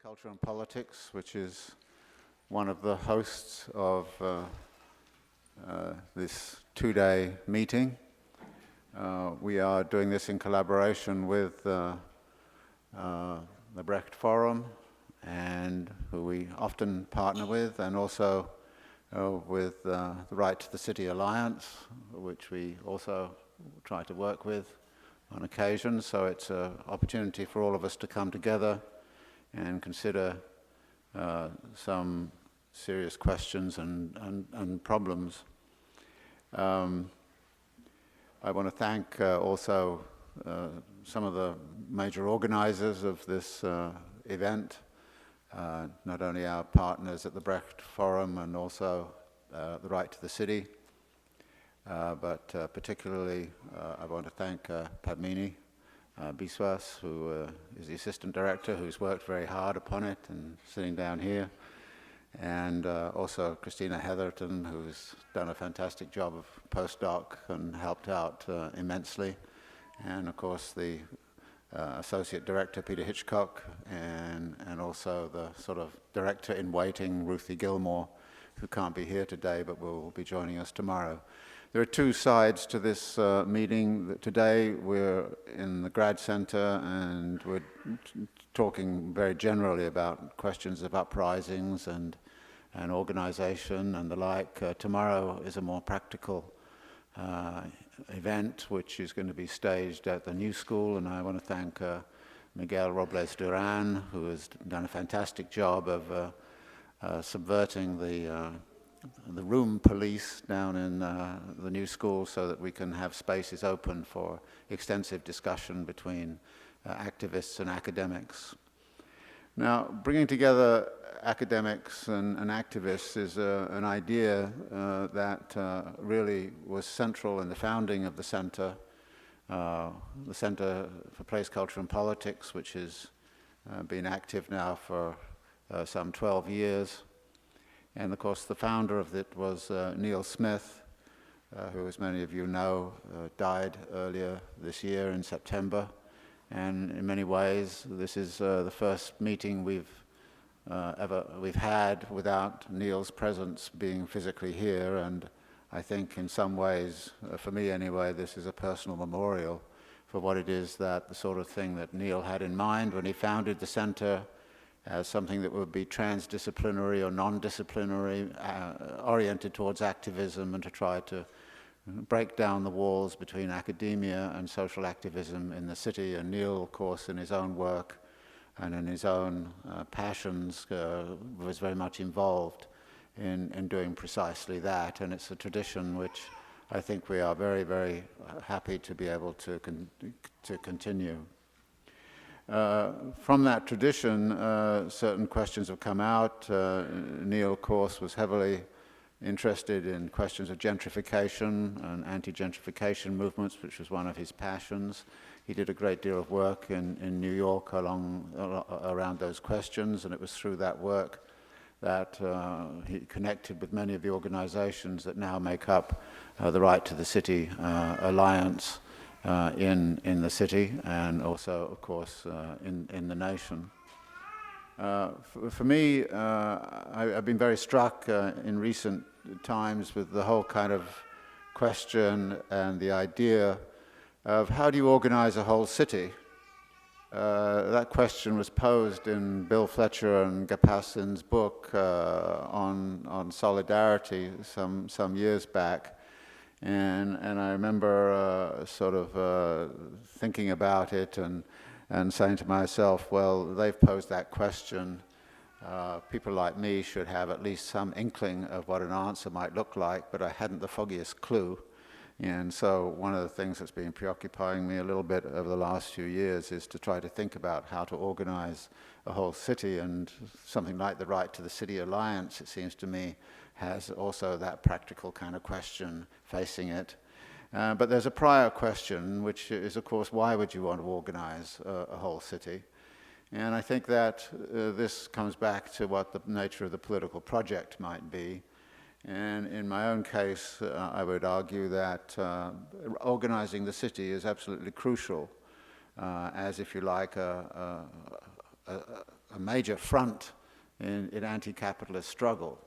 Culture and Politics, which is one of the hosts of this two-day meeting. We are doing this in collaboration with the Brecht Forum, and who we often partner with, and also with the Right to the City Alliance, which we also try to work with on occasion. So it's an opportunity for all of us to come together and consider some serious questions and problems. I want to thank also some of the major organizers of this event, not only our partners at the Brecht Forum and also the Right to the City, but particularly I want to thank Padmini Biswas, who is the assistant director, who's worked very hard upon it and sitting down here, and also Christina Heatherton, who's done a fantastic job of postdoc and helped out immensely, and of course the associate director Peter Hitchcock, and also the sort of director in waiting Ruthie Gilmore, who can't be here today but will be joining us tomorrow. There are two sides to this meeting. Today we're in the Grad Center and we're talking very generally about questions of uprisings and organization and the like. Tomorrow is a more practical event which is going to be staged at the New School, and I want to thank Miguel Robles Duran, who has done a fantastic job of subverting the room police down in the New School so that we can have spaces open for extensive discussion between activists and academics. Now, bringing together academics and activists is an idea that really was central in the founding of the Center for Place, Culture and Politics, which has been active now for some 12 years. And of course, the founder of it was Neil Smith, who, as many of you know, died earlier this year in September. And in many ways, this is the first meeting we've had without Neil's presence being physically here. And I think, in some ways, for me anyway, this is a personal memorial for what it is that the sort of thing that Neil had in mind when he founded the center, as something that would be transdisciplinary or non-disciplinary, oriented towards activism, and to try to break down the walls between academia and social activism in the city. And Neil, of course, in his own work and in his own passions, was very much involved in doing precisely that. And it's a tradition which I think we are very, very happy to be able to continue. From that tradition, certain questions have come out. Neil, of course, was heavily interested in questions of gentrification and anti-gentrification movements, which was one of his passions. He did a great deal of work in New York around those questions, and it was through that work that he connected with many of the organizations that now make up the Right to the City Alliance in the city, and also, of course, in the nation. For me, I've been very struck in recent times with the whole kind of question and the idea of how do you organize a whole city? That question was posed in Bill Fletcher and Gapassin's book on solidarity some years back. And I remember sort of thinking about it and saying to myself, well, they've posed that question. People like me should have at least some inkling of what an answer might look like, but I hadn't the foggiest clue. And so one of the things that's been preoccupying me a little bit over the last few years is to try to think about how to organize a whole city, and something like the Right to the City Alliance, it seems to me, has also that practical kind of question facing it. But there's a prior question, which is, of course, why would you want to organize a whole city? And I think that this comes back to what the nature of the political project might be. And in my own case, I would argue that organizing the city is absolutely crucial as, if you like, a a major front in anti-capitalist struggle,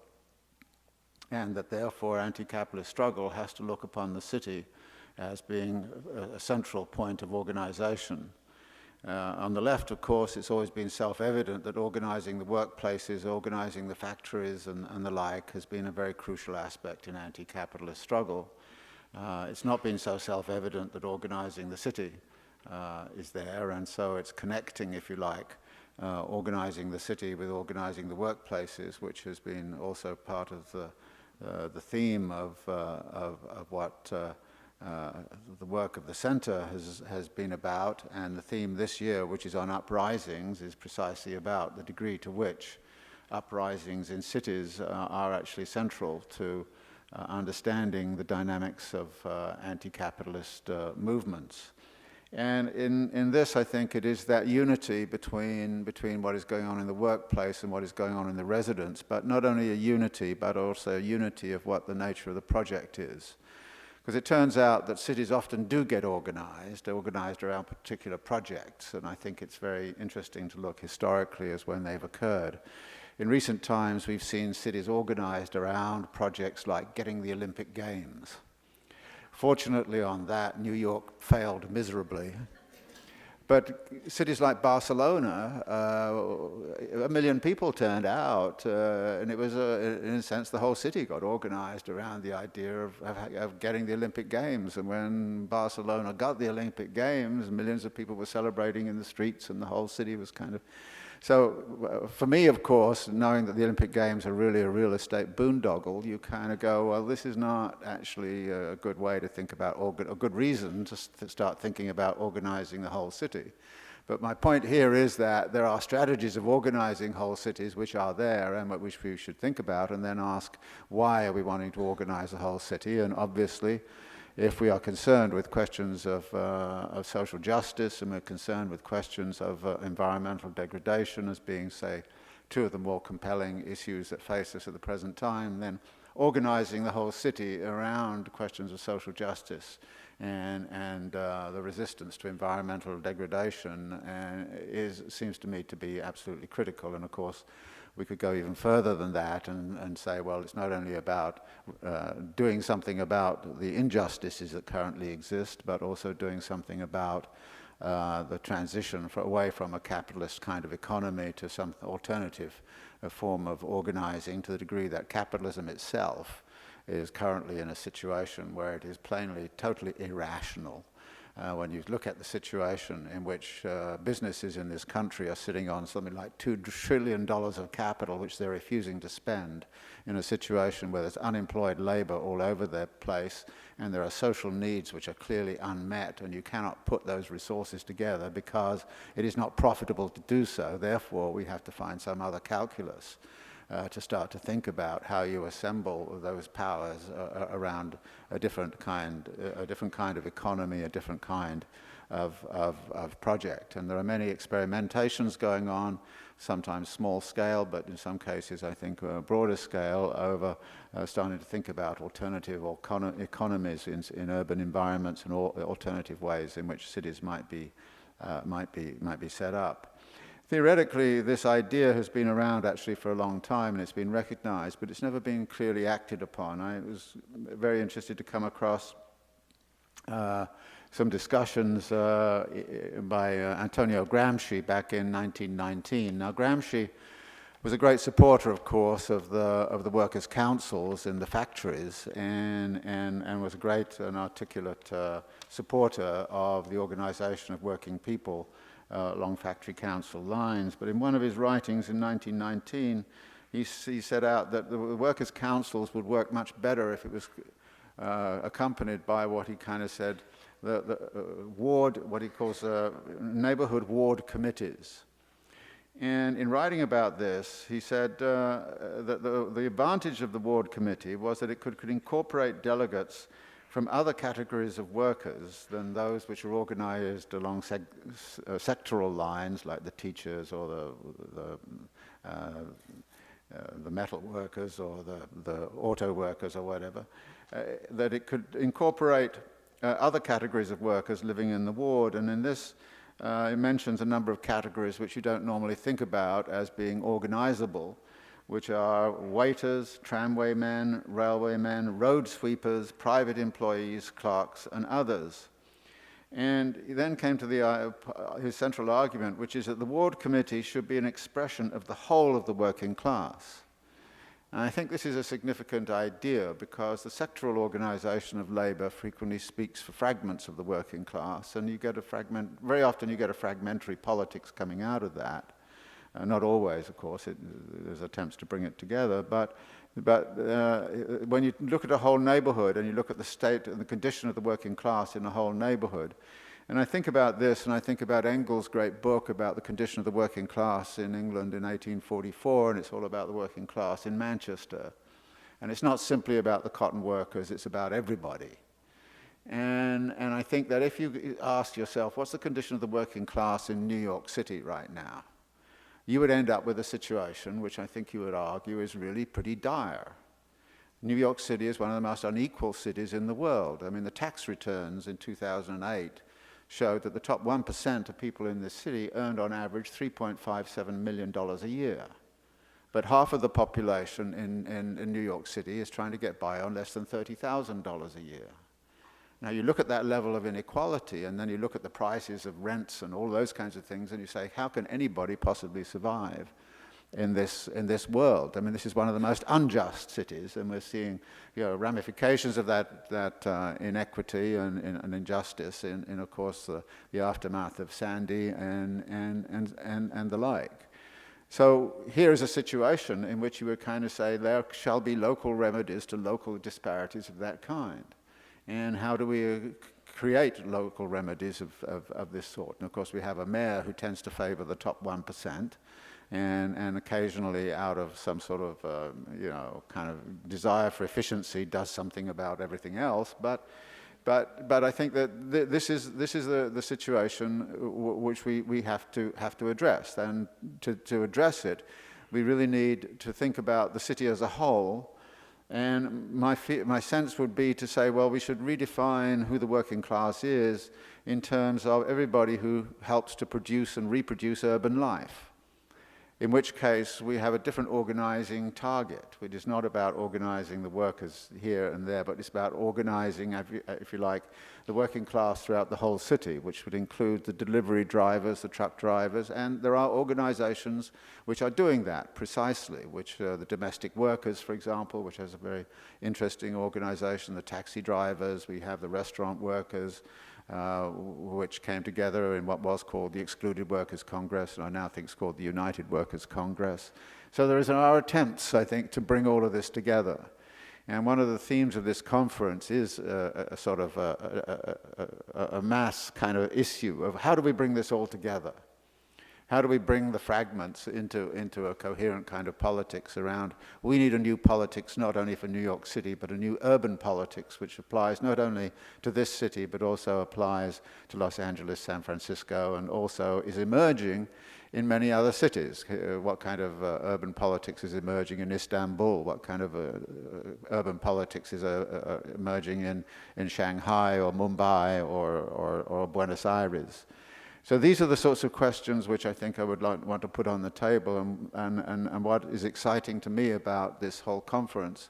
and that therefore anti-capitalist struggle has to look upon the city as being a central point of organization. On the left, of course, it's always been self-evident that organizing the workplaces, organizing the factories and the like has been a very crucial aspect in anti-capitalist struggle. It's not been so self-evident that organizing the city is there, and so it's connecting, if you like, organizing the city with organizing the workplaces, which has been also part of the theme of what the work of the Centre has been about, and the theme this year, which is on uprisings, is precisely about the degree to which uprisings in cities are actually central to understanding the dynamics of anti-capitalist movements. And in this, I think it is that unity between what is going on in the workplace and what is going on in the residence, but not only a unity, but also a unity of what the nature of the project is. Because it turns out that cities often do get organized around particular projects, and I think it's very interesting to look historically as when they've occurred. In recent times, we've seen cities organized around projects like getting the Olympic Games. Fortunately on that, New York failed miserably. But cities like Barcelona, 1 million people turned out, and it was, in a sense, the whole city got organized around the idea of getting the Olympic Games. And when Barcelona got the Olympic Games, millions of people were celebrating in the streets, and the whole city was kind of... So for me, of course, knowing that the Olympic Games are really a real estate boondoggle, you kind of go, well, this is not actually a good way to think about, a good reason to start thinking about organizing the whole city. But my point here is that there are strategies of organizing whole cities which are there and which we should think about, and then ask, why are we wanting to organize the whole city? And obviously, if we are concerned with questions of social justice, and we're concerned with questions of environmental degradation as being, say, two of the more compelling issues that face us at the present time, then organizing the whole city around questions of social justice and the resistance to environmental degradation seems to me to be absolutely critical. And of course, we could go even further than that and say, well, it's not only about doing something about the injustices that currently exist, but also doing something about the transition away from a capitalist kind of economy to some alternative form of organizing, to the degree that capitalism itself is currently in a situation where it is plainly totally irrational. When you look at the situation in which businesses in this country are sitting on something like $2 trillion of capital, which they're refusing to spend, in a situation where there's unemployed labor all over the place, and there are social needs which are clearly unmet, and you cannot put those resources together because it is not profitable to do so. Therefore, we have to find some other calculus to start to think about how you assemble those powers around a different kind of economy, a different kind of project. And there are many experimentations going on, sometimes small scale, but in some cases, I think, broader scale, over starting to think about alternative economies in urban environments and alternative ways in which cities might be set up. Theoretically, this idea has been around actually for a long time, and it's been recognized, but it's never been clearly acted upon. I was very interested to come across some discussions by Antonio Gramsci back in 1919. Now, Gramsci was a great supporter, of course, of the workers' councils in the factories, and was a great and articulate supporter of the organization of working people along factory council lines. But in one of his writings in 1919, he set out that the workers' councils would work much better if it was accompanied by what he kind of said, the ward, what he calls neighborhood ward committees. And in writing about this, he said that the advantage of the ward committee was that it could incorporate delegates from other categories of workers than those which are organized along sectoral lines, like the teachers or the metal workers or the auto workers or whatever, that it could incorporate other categories of workers living in the ward. And in this it mentions a number of categories which you don't normally think about as being organizable, which are waiters, tramway men, railway men, road sweepers, private employees, clerks, and others. And he then came to his central argument, which is that the ward committee should be an expression of the whole of the working class. And I think this is a significant idea because the sectoral organization of labor frequently speaks for fragments of the working class, and you get very often you get a fragmentary politics coming out of that. Not always, of course, there's attempts to bring it together, but when you look at a whole neighborhood and you look at the state and the condition of the working class in a whole neighborhood, and I think about this, and I think about Engels' great book about the condition of the working class in England in 1844, and it's all about the working class in Manchester. And it's not simply about the cotton workers, it's about everybody. And I think that if you ask yourself, what's the condition of the working class in New York City right now? You would end up with a situation which I think you would argue is really pretty dire. New York City is one of the most unequal cities in the world. I mean, the tax returns in 2008 showed that the top 1% of people in this city earned on average $3.57 million a year. But half of the population in New York City is trying to get by on less than $30,000 a year. Now you look at that level of inequality, and then you look at the prices of rents and all those kinds of things, and you say, how can anybody possibly survive in this world? I mean, this is one of the most unjust cities, and we're seeing, ramifications of that inequity and injustice in of course, the aftermath of Sandy and the like. So here is a situation in which you would kind of say there shall be local remedies to local disparities of that kind. And how do we create local remedies of this sort? And of course, we have a mayor who tends to favor the top 1%, and occasionally, out of some sort of, kind of desire for efficiency, does something about everything else. But I think that this is the situation which we have to address. And to address it, we really need to think about the city as a whole. And my sense would be to say, well, we should redefine who the working class is in terms of everybody who helps to produce and reproduce urban life. In which case, we have a different organizing target, which is not about organizing the workers here and there, but it's about organizing, if you like, the working class throughout the whole city, which would include the delivery drivers, the truck drivers, and there are organizations which are doing that precisely, which the domestic workers, for example, which has a very interesting organization, the taxi drivers, we have the restaurant workers, which came together in what was called the Excluded Workers Congress, and I now think it's called the United Workers Congress. So there are attempts, I think, to bring all of this together. And one of the themes of this conference is a sort of a mass kind of issue of how do we bring this all together? How do we bring the fragments into a coherent kind of politics around, we need a new politics not only for New York City, but a new urban politics which applies not only to this city, but also applies to Los Angeles, San Francisco, and also is emerging in many other cities. What kind of urban politics is emerging in Istanbul? What kind of urban politics is emerging in Shanghai or Mumbai or Buenos Aires? So these are the sorts of questions which I think I would want to put on the table, and what is exciting to me about this whole conference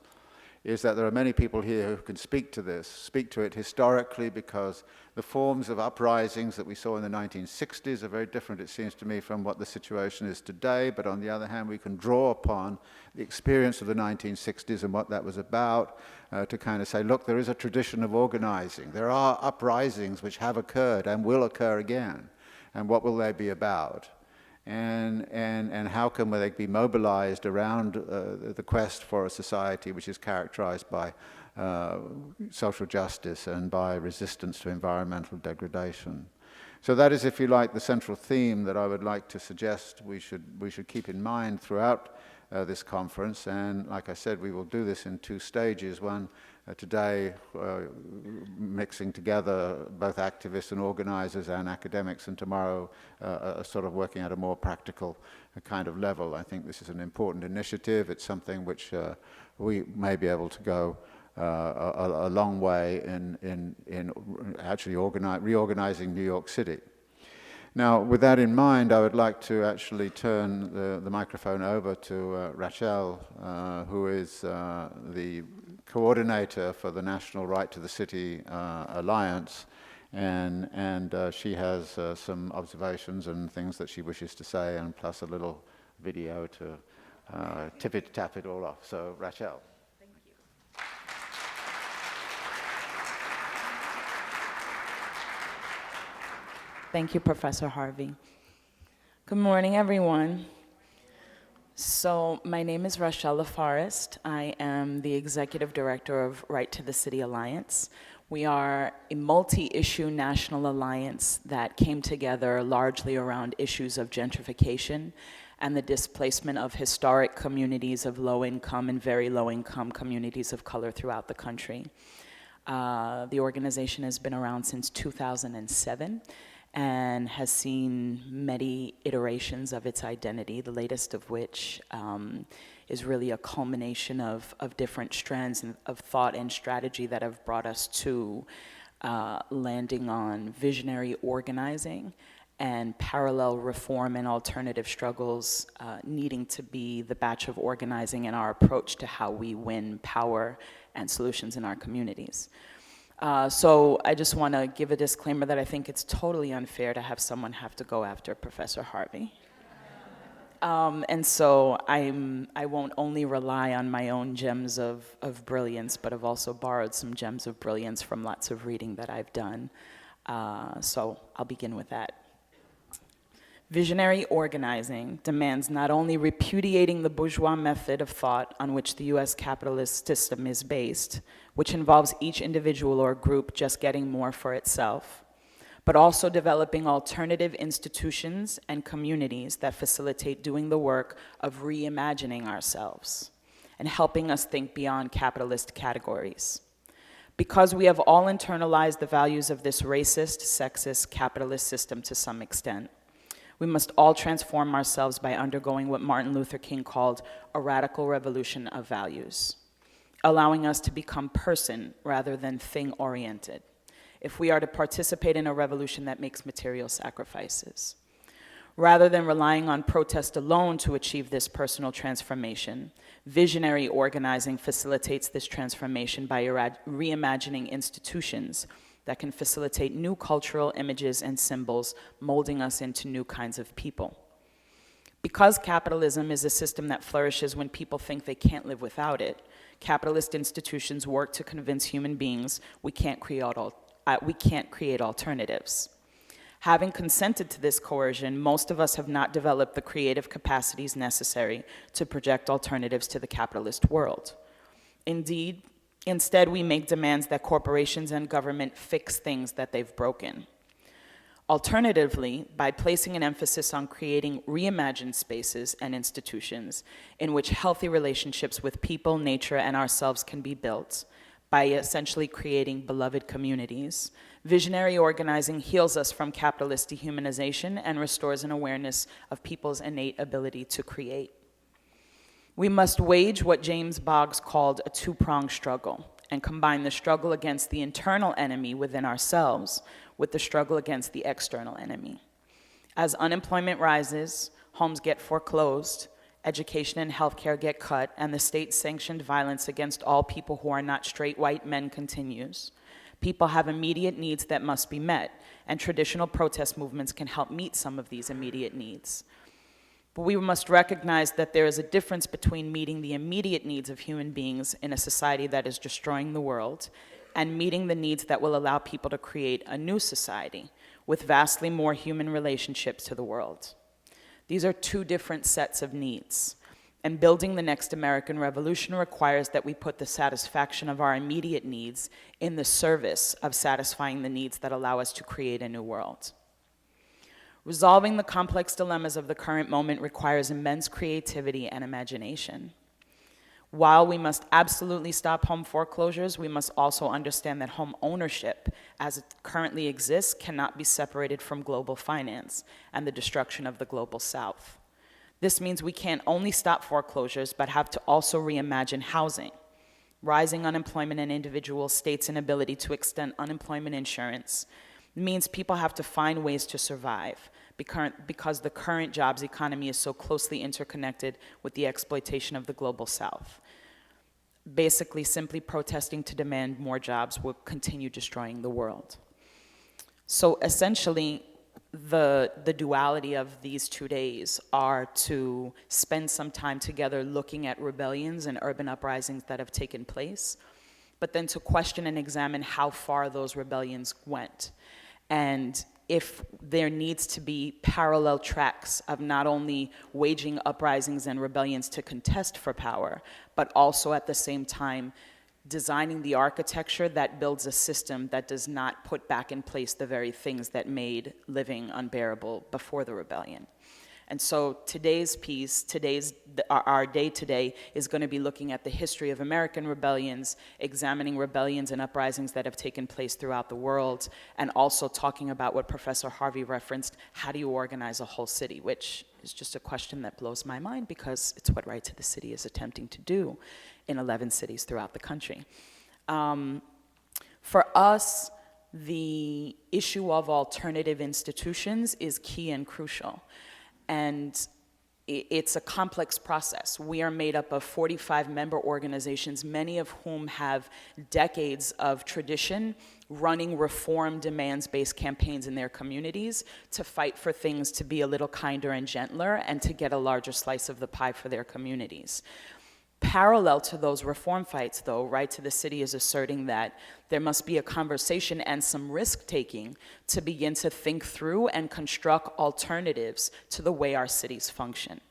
is that there are many people here who can speak to it historically, because the forms of uprisings that we saw in the 1960s are very different, it seems to me, from what the situation is today. But on the other hand, we can draw upon the experience of the 1960s and what that was about to kind of say, look, there is a tradition of organizing. There are uprisings which have occurred and will occur again. And what will they be about? And how can they be mobilized around the quest for a society which is characterized by social justice and by resistance to environmental degradation? So that is, if you like, the central theme that I would like to suggest we should keep in mind throughout this conference. And like I said, we will do this in two stages. One, today, mixing together both activists and organizers and academics, and tomorrow sort of working at a more practical kind of level. I think this is an important initiative. It's something which we may be able to go a long way in actually reorganizing New York City. Now, with that in mind, I would like to actually turn the microphone over to Rachel, who is the coordinator for the National Right to the City Alliance, and she has some observations and things that she wishes to say, and plus a little video to tap it all off. So, Rachel. Thank you, Professor Harvey. Good morning, everyone. So my name is Rachel LaForest. I am the Executive Director of Right to the City Alliance. We are a multi-issue national alliance that came together largely around issues of gentrification and the displacement of historic communities of low-income and very low-income communities of color throughout the country. The organization has been around since 2007. And has seen many iterations of its identity, the latest of which is really a culmination of different strands of thought and strategy that have brought us to landing on visionary organizing and parallel reform and alternative struggles needing to be the batch of organizing in our approach to how we win power and solutions in our communities. So I just want to give a disclaimer that I think it's totally unfair to have someone have to go after Professor Harvey. And so I won't only rely on my own gems of brilliance, but I've also borrowed some gems of brilliance from lots of reading that I've done. So I'll begin with that. Visionary organizing demands not only repudiating the bourgeois method of thought on which the US capitalist system is based, which involves each individual or group just getting more for itself, but also developing alternative institutions and communities that facilitate doing the work of reimagining ourselves and helping us think beyond capitalist categories. Because we have all internalized the values of this racist, sexist, capitalist system to some extent, we must all transform ourselves by undergoing what Martin Luther King called a radical revolution of values, allowing us to become person rather than thing-oriented, if we are to participate in a revolution that makes material sacrifices. Rather than relying on protest alone to achieve this personal transformation, visionary organizing facilitates this transformation by reimagining institutions that can facilitate new cultural images and symbols, molding us into new kinds of people. Because capitalism is a system that flourishes when people think they can't live without it, capitalist institutions work to convince human beings we can't create alternatives. Having consented to this coercion, most of us have not developed the creative capacities necessary to project alternatives to the capitalist world. Instead, we make demands that corporations and government fix things that they've broken. Alternatively, by placing an emphasis on creating reimagined spaces and institutions in which healthy relationships with people, nature, and ourselves can be built, by essentially creating beloved communities, visionary organizing heals us from capitalist dehumanization and restores an awareness of people's innate ability to create. We must wage what James Boggs called a two-pronged struggle and combine the struggle against the internal enemy within ourselves with the struggle against the external enemy. As unemployment rises, homes get foreclosed, education and healthcare get cut, and the state-sanctioned violence against all people who are not straight white men continues, people have immediate needs that must be met, and traditional protest movements can help meet some of these immediate needs. But we must recognize that there is a difference between meeting the immediate needs of human beings in a society that is destroying the world and meeting the needs that will allow people to create a new society with vastly more human relationships to the world. These are two different sets of needs, and building the next American Revolution requires that we put the satisfaction of our immediate needs in the service of satisfying the needs that allow us to create a new world. Resolving the complex dilemmas of the current moment requires immense creativity and imagination. While we must absolutely stop home foreclosures, we must also understand that home ownership, as it currently exists, cannot be separated from global finance and the destruction of the global South. This means we can't only stop foreclosures, but have to also reimagine housing. Rising unemployment and individual states' inability to extend unemployment insurance means people have to find ways to survive, because the current jobs economy is so closely interconnected with the exploitation of the global South. Basically, simply protesting to demand more jobs will continue destroying the world. So essentially, the duality of these 2 days are to spend some time together looking at rebellions and urban uprisings that have taken place, but then to question and examine how far those rebellions went. And if there needs to be parallel tracks of not only waging uprisings and rebellions to contest for power, but also at the same time designing the architecture that builds a system that does not put back in place the very things that made living unbearable before the rebellion. And so today's piece, our day today, is going to be looking at the history of American rebellions, examining rebellions and uprisings that have taken place throughout the world, and also talking about what Professor Harvey referenced, how do you organize a whole city, which is just a question that blows my mind because it's what Right to the City is attempting to do in 11 cities throughout the country. For us, the issue of alternative institutions is key and crucial. And it's a complex process. We are made up of 45 member organizations, many of whom have decades of tradition running reform demands-based campaigns in their communities to fight for things to be a little kinder and gentler and to get a larger slice of the pie for their communities. Parallel to those reform fights, though, Right to the City is asserting that there must be a conversation and some risk-taking to begin to think through and construct alternatives to the way our cities function.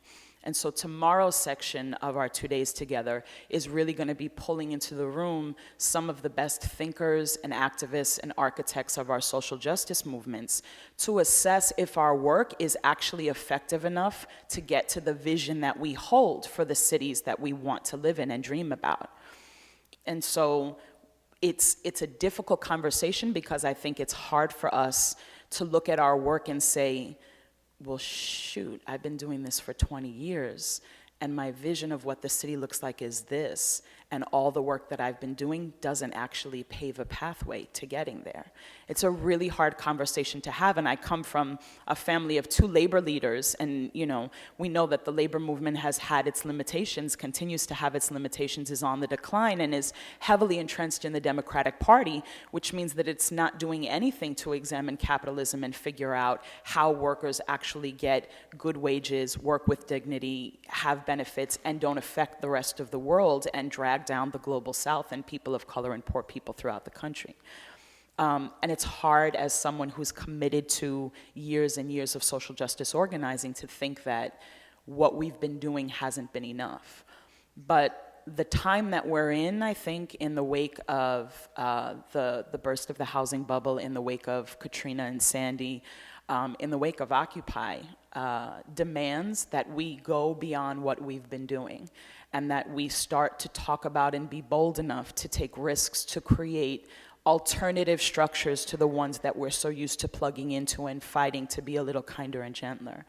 And so tomorrow's section of our 2 days together is really going to be pulling into the room some of the best thinkers and activists and architects of our social justice movements to assess if our work is actually effective enough to get to the vision that we hold for the cities that we want to live in and dream about. And so it's a difficult conversation because I think it's hard for us to look at our work and say, well, shoot, I've been doing this for 20 years, and my vision of what the city looks like is this, and all the work that I've been doing doesn't actually pave a pathway to getting there. It's a really hard conversation to have, and I come from a family of 2 labor leaders, and we know that the labor movement has had its limitations, continues to have its limitations, is on the decline, and is heavily entrenched in the Democratic Party, which means that it's not doing anything to examine capitalism and figure out how workers actually get good wages, work with dignity, have benefits, and don't affect the rest of the world and drag down the global South and people of color and poor people throughout the country. And it's hard as someone who's committed to years and years of social justice organizing to think that what we've been doing hasn't been enough. But the time that we're in, I think, in the wake of the burst of the housing bubble, in the wake of Katrina and Sandy, in the wake of Occupy, demands that we go beyond what we've been doing and that we start to talk about and be bold enough to take risks to create alternative structures to the ones that we're so used to plugging into and fighting to be a little kinder and gentler.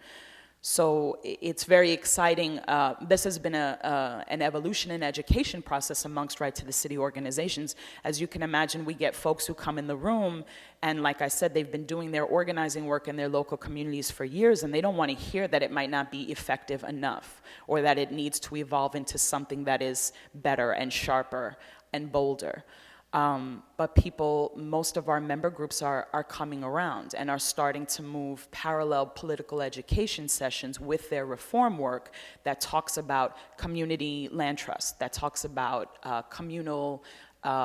So it's very exciting. This has been an evolution in education process amongst Right to the City organizations. As you can imagine, we get folks who come in the room, and like I said, they've been doing their organizing work in their local communities for years, and they don't want to hear that it might not be effective enough, or that it needs to evolve into something that is better and sharper and bolder. But most of our member groups are coming around and are starting to move parallel political education sessions with their reform work that talks about community land trust, that talks about communal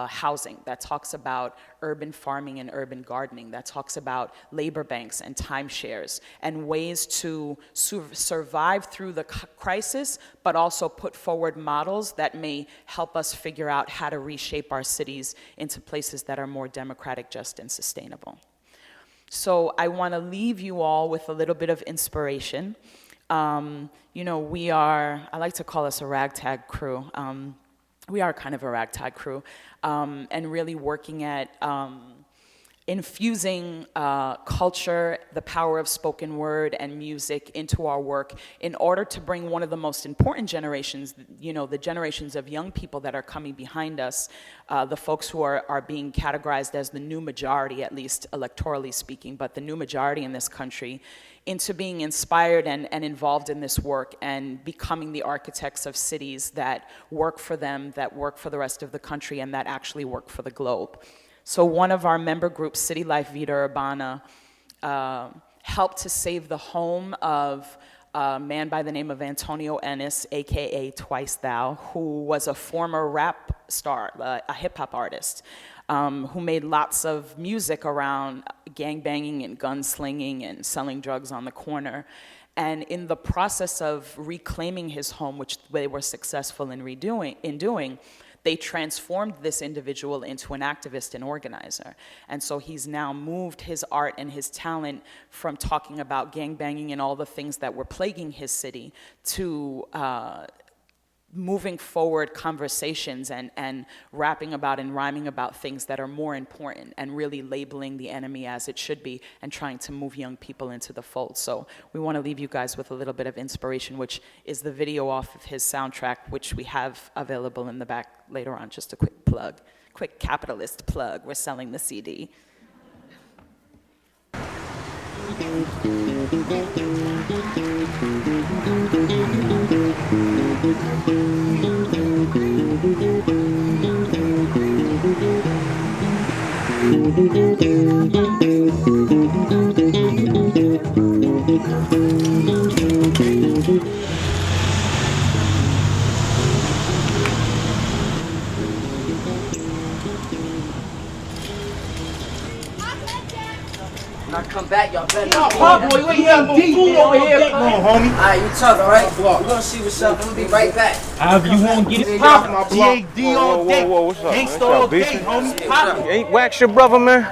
housing, that talks about urban farming and urban gardening, that talks about labor banks and timeshares and ways to survive through the crisis, but also put forward models that may help us figure out how to reshape our cities into places that are more democratic, just, and sustainable. So I want to leave you all with a little bit of inspiration. I like to call us a ragtag crew. We are kind of a ragtag crew, and really working at infusing culture, the power of spoken word and music into our work in order to bring one of the most important generations, you know, the generations of young people that are coming behind us, the folks who are being categorized as the new majority, at least electorally speaking, but the new majority in this country, into being inspired and involved in this work and becoming the architects of cities that work for them, that work for the rest of the country, and that actually work for the globe. So one of our member groups, City Life Vida Urbana, helped to save the home of a man by the name of Antonio Ennis, AKA Twice Thou, who was a former rap star, a hip hop artist, who made lots of music around gangbanging and gunslinging and selling drugs on the corner. And in the process of reclaiming his home, which they were successful in doing, they transformed this individual into an activist and organizer. And so he's now moved his art and his talent from talking about gangbanging and all the things that were plaguing his city to moving forward conversations and rapping about and rhyming about things that are more important and really labeling the enemy as it should be and trying to move young people into the fold. So we want to leave you guys with a little bit of inspiration, which is the video off of his soundtrack, which we have available in the back later on. Just a quick plug, quick capitalist plug. We're selling the CD. When I come back, y'all better not Pablo, you ain't got no food over here. Come on, homie. Alright, you tough, right? We're gonna see what's up. I'm gonna be right back. However you want to get it poppin', my G.A.D. all day. Whoa, what's up? Gangsta Ain't y'all all day, beefing? homie. Poppin'. You ain't wax your brother, man?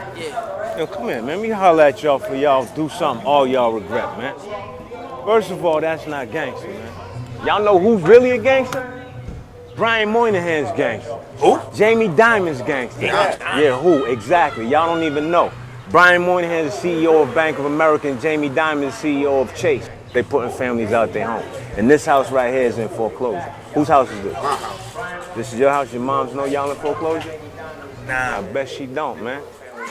Yo, come here, man. Let me holler at y'all for y'all do something all y'all regret, man. First of all, that's not gangster, man. Y'all know who's really a gangster? Brian Moynihan's gangster. Who? Jamie Dimon's gangster. Yeah, who? Exactly. Y'all don't even know. Brian Moynihan is the CEO of Bank of America and Jamie Dimon is CEO of Chase. They putting families out their home. And this house right here is in foreclosure. Whose house is this? My house. This is your house? Your moms know y'all in foreclosure? Nah. I bet she don't, man.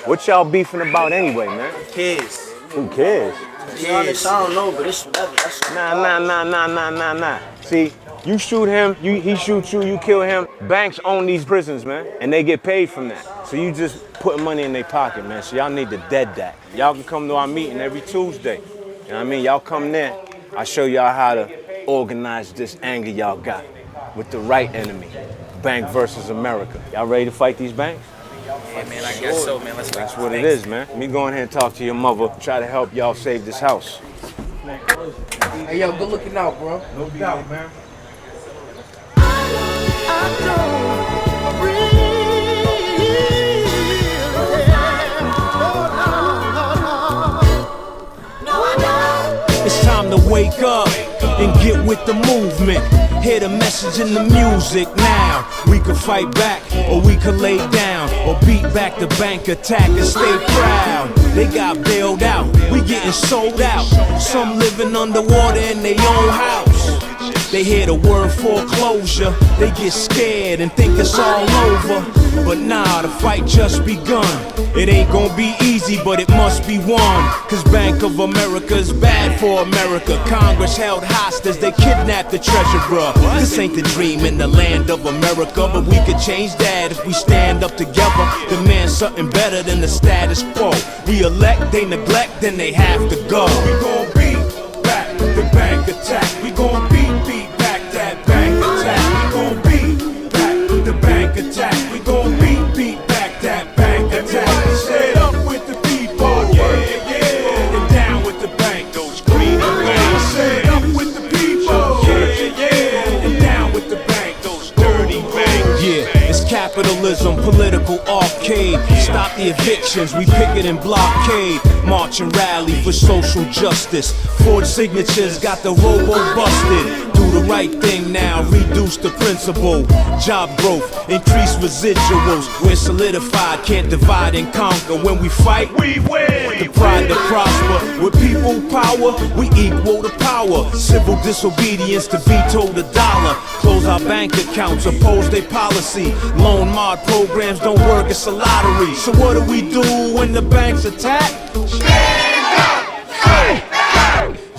What y'all beefing about anyway, man? Kids. Who cares? To be honest, I don't know, but it's whatever. That's Nah. See, you shoot him, he shoots you, you kill him. Banks own these prisons, man, and they get paid from that. So you just putting money in their pocket, man. So y'all need to dead that. Y'all can come to our meeting every Tuesday. You know what I mean? Y'all come there, I'll show y'all how to organize this anger y'all got with the right enemy, Bank versus America. Y'all ready to fight these banks? Yeah, man, I guess so, man. Let's That's what it is, man. Let me go in here and talk to your mother, try to help y'all save this house. Hey, yo, good looking out, bro. No doubt, man. It's time to wake up and get with the movement. Hear the message in the music now. We could fight back, or we could lay down, or beat back the bank attack and stay proud. They got bailed out, we getting sold out. Some living underwater in their own house. They hear the word foreclosure, they get scared and think it's all over. But nah, the fight just begun. It ain't gonna be easy, but it must be won. Cause Bank of America's bad for America. Congress held hostage, they kidnapped the treasurer. This ain't the dream in the land of America, but we could change that if we stand up together. Demand something better than the status quo. We elect, they neglect, then they have to go. We gon' beat back the bank attack. We gon' beat back that bank attack. We gon' beat back the bank attack. We gon' beat back that bank attack. Set up with the people, yeah, and down with the bank. Those greedy banks. Set up with the people, yeah, and down with the bank. Those dirty banks. Yeah, it's capitalism, political arcade. Stop the evictions, we picket and blockade, march and rally for social justice. Forged signatures got the robo busted. Do the right thing now, reduce the principle. Job growth, increase residuals. We're solidified, can't divide and conquer. When we fight, we win. The pride to prosper, with people power, we equal the power. Civil disobedience to veto the dollar. Close our bank accounts, oppose their policy. Loan mod programs don't work, it's a lottery. So what do we do when the banks attack?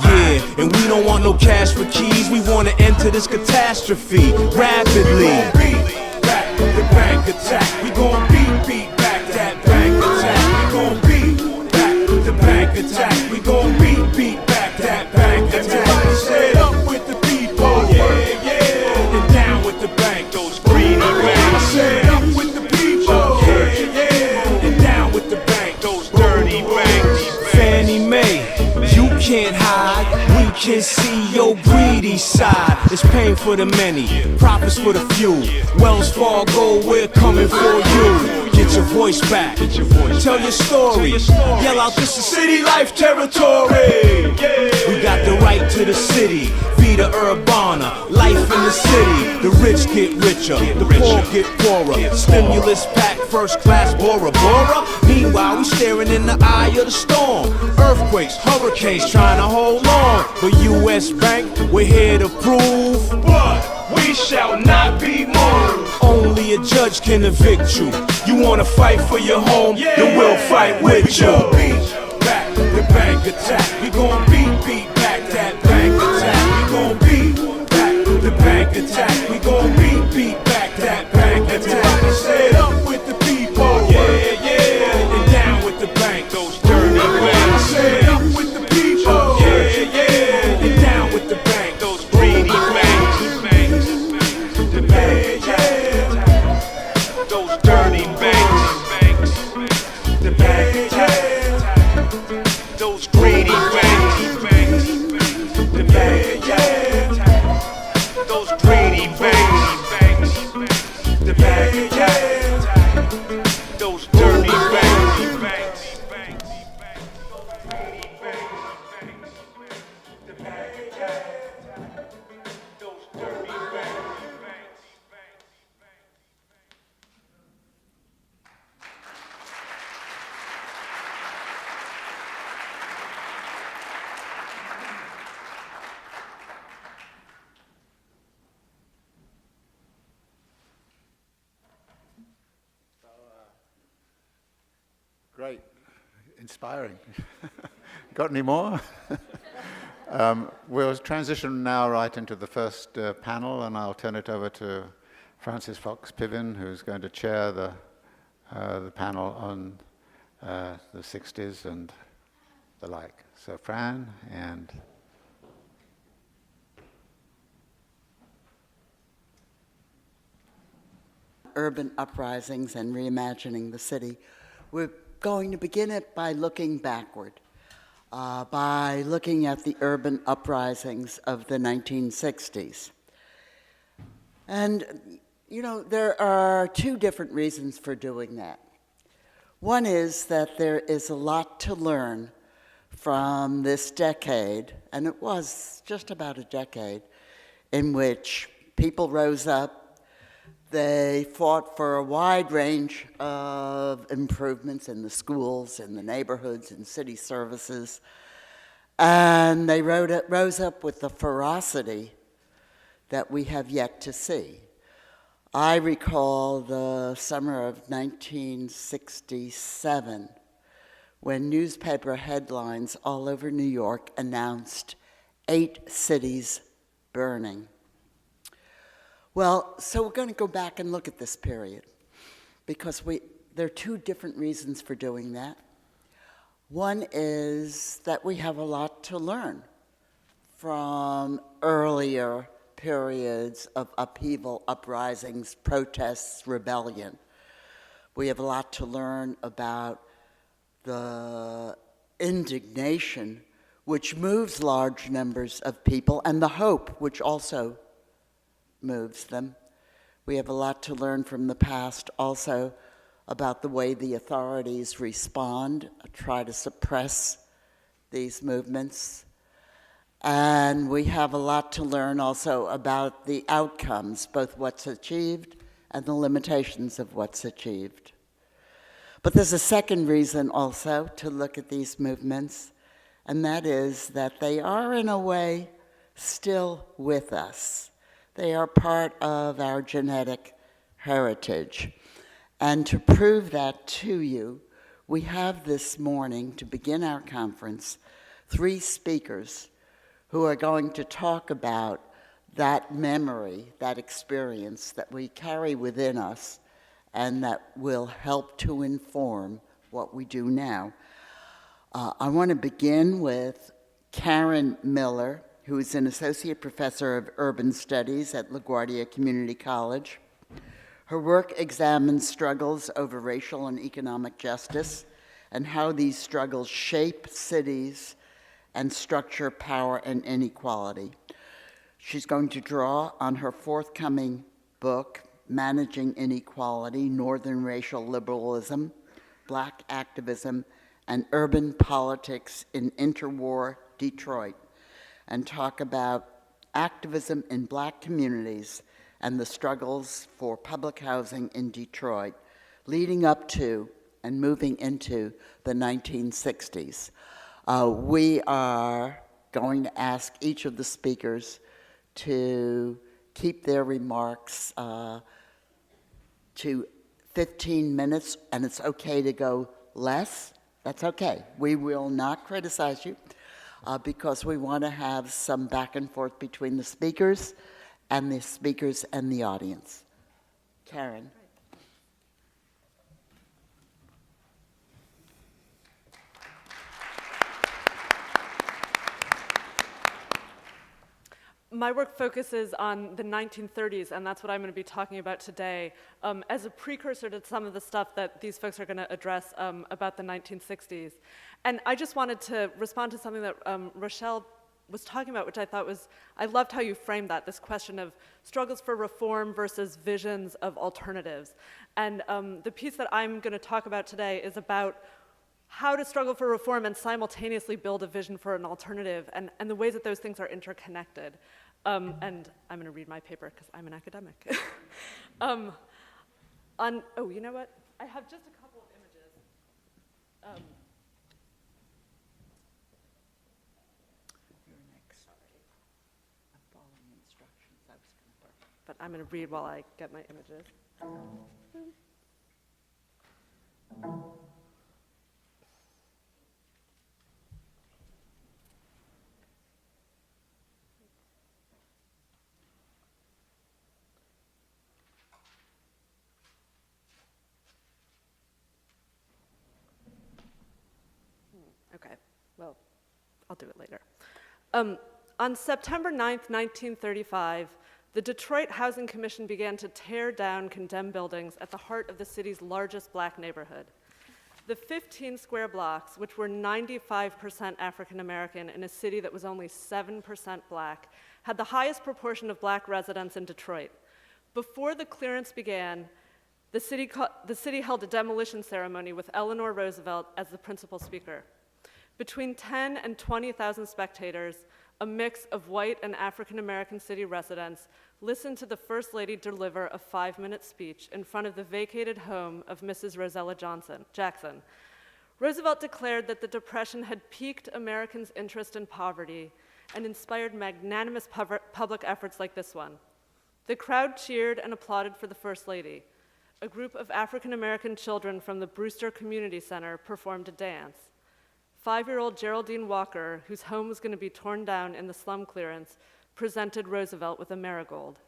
Yeah, and we don't want no cash for keys. We want to enter this catastrophe rapidly. We gon' beat back the bank attack. We gon' beat back that bank attack. We gon' beat back the bank attack. We gon' beat back that bank attack. Set up with the people, yeah, yeah, and down with the bank. Those greedy banks. Set up with the people, yeah, yeah, and down with the bank. Those dirty banks. Fannie Mae, you can't hide. We can see your greedy side. It's pain for the many, profits for the few. Wells Fargo, we're coming for you. Get your voice back, tell your story. Yell out, this is city life territory. We got the right to the city, vida urbana, life in the city. The rich get richer, the poor get poorer. Stimulus pack, first class, Bora Bora. Meanwhile, we staring in the eye of the storm. Earthquakes, hurricanes, trying to hold on. But U.S. Bank, we're here to prove, but we shall not be moved. Only a judge can evict you. You wanna fight for your home, then we'll fight with you. We gon' beat back the bank attack. We gon' beat back that bank attack. We gon' beat back the bank attack. We gon' beat back that bank attack. Set up with the people, yeah, yeah, and down with the bank. Those dirty banks. Set up with the people, yeah, yeah, and down with the bank. Those greedy banks. The bank, yeah. Those dirty banks. The bank, yeah. Those greedy banks. The bank, yeah. Those greedy banks. The bank, yeah. Those dirty banks. The bank, yeah. Those dirty banks. Great, inspiring. Got any more? We'll transition now right into the first panel, and I'll turn it over to Francis Fox Piven, who's going to chair the panel on the 60s and the like. So Fran, and urban uprisings and reimagining the city. We're going to begin it by looking backward, by looking at the urban uprisings of the 1960s. And, you know, there are two different reasons for doing that. One is that there is a lot to learn from this decade, and it was just about a decade, in which people rose up. They fought for a wide range of improvements in the schools, in the neighborhoods, in city services, and they rose up with the ferocity that we have yet to see. I recall the summer of 1967 when newspaper headlines all over New York announced 8 cities burning. Well, so we're going to go back and look at this period because there are two different reasons for doing that. One is that we have a lot to learn from earlier periods of upheaval, uprisings, protests, rebellion. We have a lot to learn about the indignation which moves large numbers of people and the hope which also moves them. We have a lot to learn from the past also about the way the authorities respond, try to suppress these movements. And we have a lot to learn also about the outcomes, both what's achieved and the limitations of what's achieved. But there's a second reason also to look at these movements, and that is that they are, in a way, still with us. They are part of our genetic heritage. And to prove that to you, we have this morning, to begin our conference, 3 speakers who are going to talk about that memory, that experience that we carry within us, and that will help to inform what we do now. I want to begin with Karen Miller, who is an associate professor of urban studies at LaGuardia Community College. Her work examines struggles over racial and economic justice and how these struggles shape cities and structure power and inequality. She's going to draw on her forthcoming book, Managing Inequality, Northern Racial Liberalism, Black Activism, and Urban Politics in Interwar Detroit, and talk about activism in Black communities and the struggles for public housing in Detroit, leading up to and moving into the 1960s. We are going to ask each of the speakers to keep their remarks to 15 minutes, and it's okay to go less. That's okay. We will not criticize you because we want to have some back and forth between the speakers and the audience. Karen. My work focuses on the 1930s, and that's what I'm going to be talking about today, as a precursor to some of the stuff that these folks are going to address about the 1960s. And I just wanted to respond to something that Rochelle was talking about, which I thought was, I loved how you framed that, this question of struggles for reform versus visions of alternatives. And the piece that I'm going to talk about today is about how to struggle for reform and simultaneously build a vision for an alternative, and the ways that those things are interconnected. And I'm going to read my paper because I'm an academic. Oh, you know what? I have just a couple of images. You're next. Sorry. I'm following instructions. I was going to. But I'm going to read while I get my images. Okay, well, I'll do it later. On September 9th, 1935, the Detroit Housing Commission began to tear down condemned buildings at the heart of the city's largest Black neighborhood. The 15 square blocks, which were 95% African American in a city that was only 7% Black, had the highest proportion of Black residents in Detroit. Before the clearance began, the city held a demolition ceremony with Eleanor Roosevelt as the principal speaker. Between 10 and 20,000 spectators, a mix of white and African American city residents, listened to the First Lady deliver a 5-minute speech in front of the vacated home of Mrs. Rosella Jackson. Roosevelt declared that the Depression had piqued Americans' interest in poverty and inspired magnanimous public efforts like this one. The crowd cheered and applauded for the First Lady. A group of African American children from the Brewster Community Center performed a dance. 5-year-old Geraldine Walker, whose home was going to be torn down in the slum clearance, presented Roosevelt with a marigold.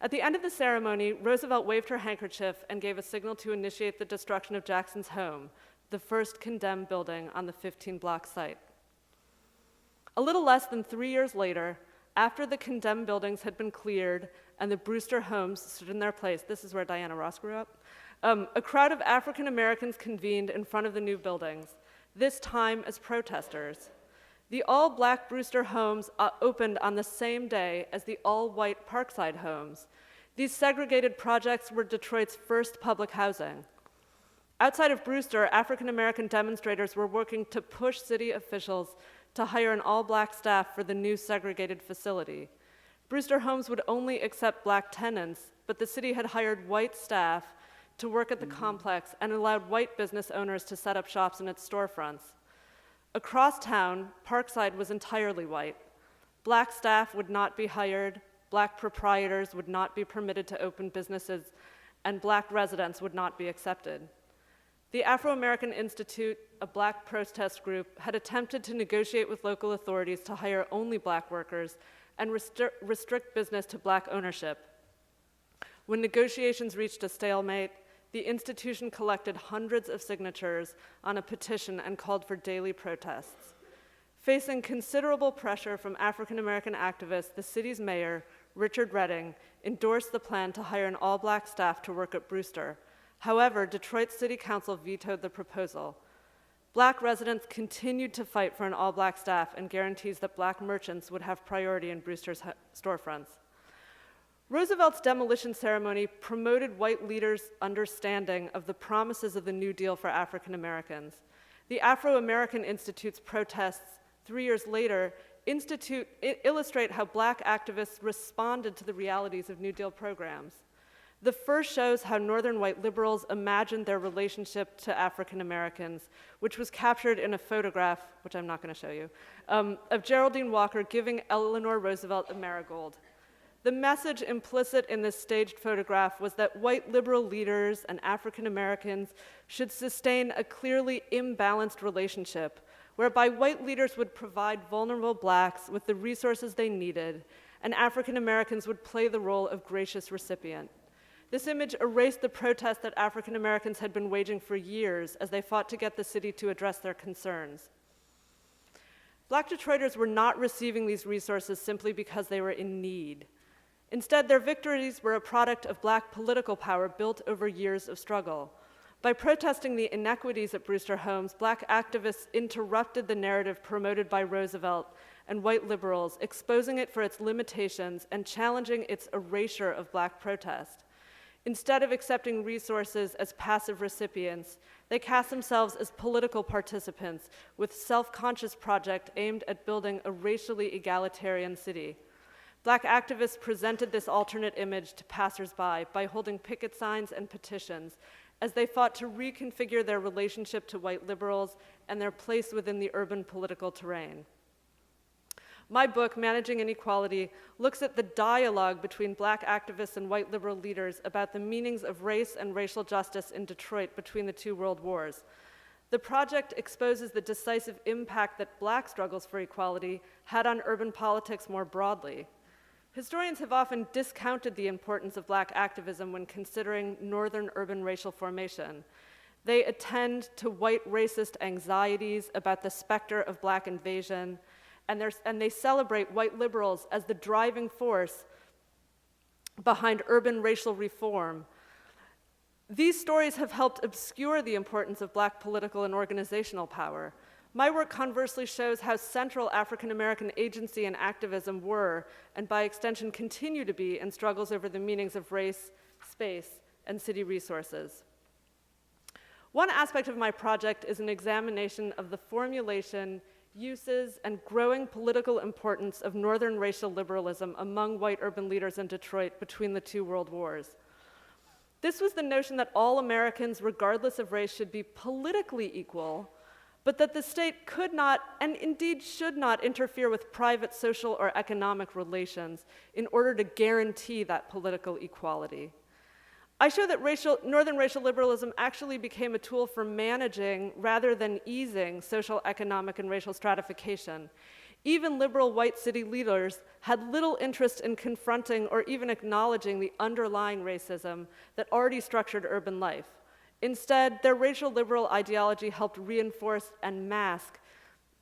At the end of the ceremony, Roosevelt waved her handkerchief and gave a signal to initiate the destruction of Jackson's home, the first condemned building on the 15-block site. A little less than 3 years later, after the condemned buildings had been cleared and the Brewster homes stood in their place, this is where Diana Ross grew up, a crowd of African Americans convened in front of the new buildings, this time as protesters. The all-Black Brewster homes opened on the same day as the all-white Parkside homes. These segregated projects were Detroit's first public housing. Outside of Brewster, African American demonstrators were working to push city officials to hire an all-black staff for the new segregated facility. Brewster Homes would only accept black tenants, but the city had hired white staff to work at the complex and allowed white business owners to set up shops in its storefronts. Across town, Parkside was entirely white. Black staff would not be hired, black proprietors would not be permitted to open businesses, and black residents would not be accepted. The Afro-American Institute, a black protest group, had attempted to negotiate with local authorities to hire only black workers and restrict business to black ownership. When negotiations reached a stalemate, the institution collected hundreds of signatures on a petition and called for daily protests. Facing considerable pressure from African American activists, the city's mayor, Richard Redding, endorsed the plan to hire an all-black staff to work at Brewster. However, Detroit City Council vetoed the proposal. Black residents continued to fight for an all-black staff and guarantees that black merchants would have priority in Brewster's storefronts. Roosevelt's demolition ceremony promoted white leaders' understanding of the promises of the New Deal for African Americans. The Afro-American Institute's protests 3 years later illustrate how black activists responded to the realities of New Deal programs. The first shows how Northern white liberals imagined their relationship to African Americans, which was captured in a photograph, which I'm not going to show you, of Geraldine Walker giving Eleanor Roosevelt a marigold. The message implicit in this staged photograph was that white liberal leaders and African Americans should sustain a clearly imbalanced relationship, whereby white leaders would provide vulnerable blacks with the resources they needed, and African Americans would play the role of gracious recipient. This image erased the protest that African Americans had been waging for years as they fought to get the city to address their concerns. Black Detroiters were not receiving these resources simply because they were in need. Instead, their victories were a product of black political power built over years of struggle. By protesting the inequities at Brewster Homes, black activists interrupted the narrative promoted by Roosevelt and white liberals, exposing it for its limitations and challenging its erasure of black protest. Instead of accepting resources as passive recipients, they cast themselves as political participants with self-conscious project aimed at building a racially egalitarian city. Black activists presented this alternate image to passersby by holding picket signs and petitions as they fought to reconfigure their relationship to white liberals and their place within the urban political terrain. My book, Managing Inequality, looks at the dialogue between black activists and white liberal leaders about the meanings of race and racial justice in Detroit between the two world wars. The project exposes the decisive impact that black struggles for equality had on urban politics more broadly. Historians have often discounted the importance of black activism when considering northern urban racial formation. They attend to white racist anxieties about the specter of black invasion, and they celebrate white liberals as the driving force behind urban racial reform. These stories have helped obscure the importance of black political and organizational power. My work conversely shows how central African American agency and activism were, and by extension continue to be, in struggles over the meanings of race, space, and city resources. One aspect of my project is an examination of the formulation, uses, and growing political importance of Northern racial liberalism among white urban leaders in Detroit between the two world wars. This was the notion that all Americans, regardless of race, should be politically equal, but that the state could not, and indeed should not, interfere with private social or economic relations in order to guarantee that political equality. I show that Northern racial liberalism actually became a tool for managing, rather than easing, social, economic, and racial stratification. Even liberal white city leaders had little interest in confronting or even acknowledging the underlying racism that already structured urban life. Instead, their racial liberal ideology helped reinforce and mask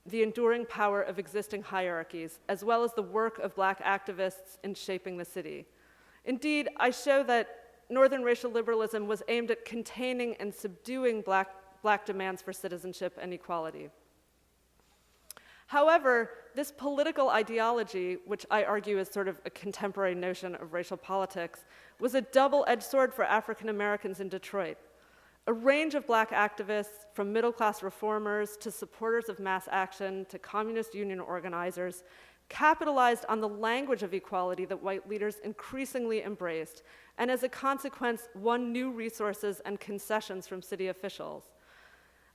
the enduring power of existing hierarchies, as well as the work of black activists in shaping the city. Indeed, I show that Northern racial liberalism was aimed at containing and subduing black demands for citizenship and equality. However, this political ideology, which I argue is sort of a contemporary notion of racial politics, was a double-edged sword for African Americans in Detroit. A range of black activists, from middle-class reformers to supporters of mass action to communist union organizers, capitalized on the language of equality that white leaders increasingly embraced, and as a consequence, won new resources and concessions from city officials.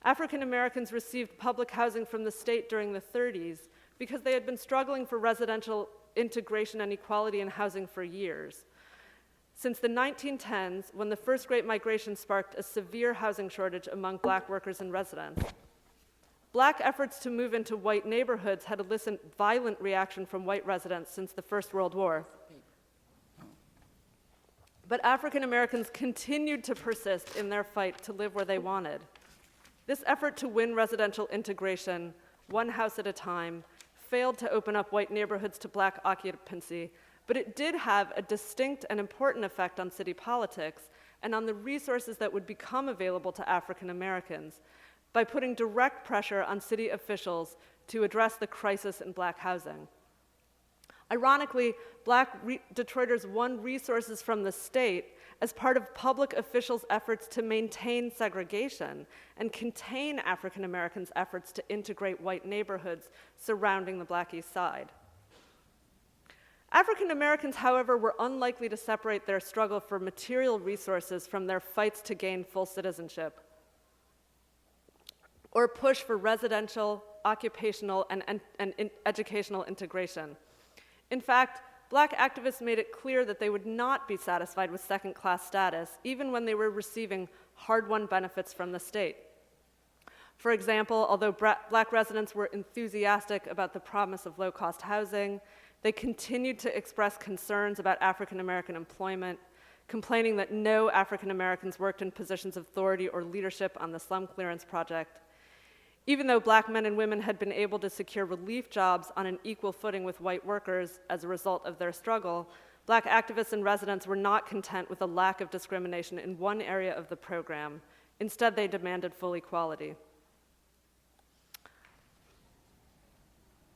African Americans received public housing from the state during the 30s because they had been struggling for residential integration and equality in housing for years. Since the 1910s, when the first Great Migration sparked a severe housing shortage among black workers and residents, black efforts to move into white neighborhoods had elicited violent reaction from white residents since the First World War. But African Americans continued to persist in their fight to live where they wanted. This effort to win residential integration, one house at a time, failed to open up white neighborhoods to black occupancy, but it did have a distinct and important effect on city politics and on the resources that would become available to African Americans by putting direct pressure on city officials to address the crisis in black housing. Ironically, black Detroiters won resources from the state as part of public officials' efforts to maintain segregation and contain African Americans' efforts to integrate white neighborhoods surrounding the Black East Side. African Americans, however, were unlikely to separate their struggle for material resources from their fights to gain full citizenship or push for residential, occupational, and educational integration. In fact, black activists made it clear that they would not be satisfied with second-class status, even when they were receiving hard-won benefits from the state. For example, although black residents were enthusiastic about the promise of low-cost housing, they continued to express concerns about African American employment, complaining that no African Americans worked in positions of authority or leadership on the slum clearance project. Even though black men and women had been able to secure relief jobs on an equal footing with white workers as a result of their struggle, black activists and residents were not content with a lack of discrimination in one area of the program. Instead, they demanded full equality.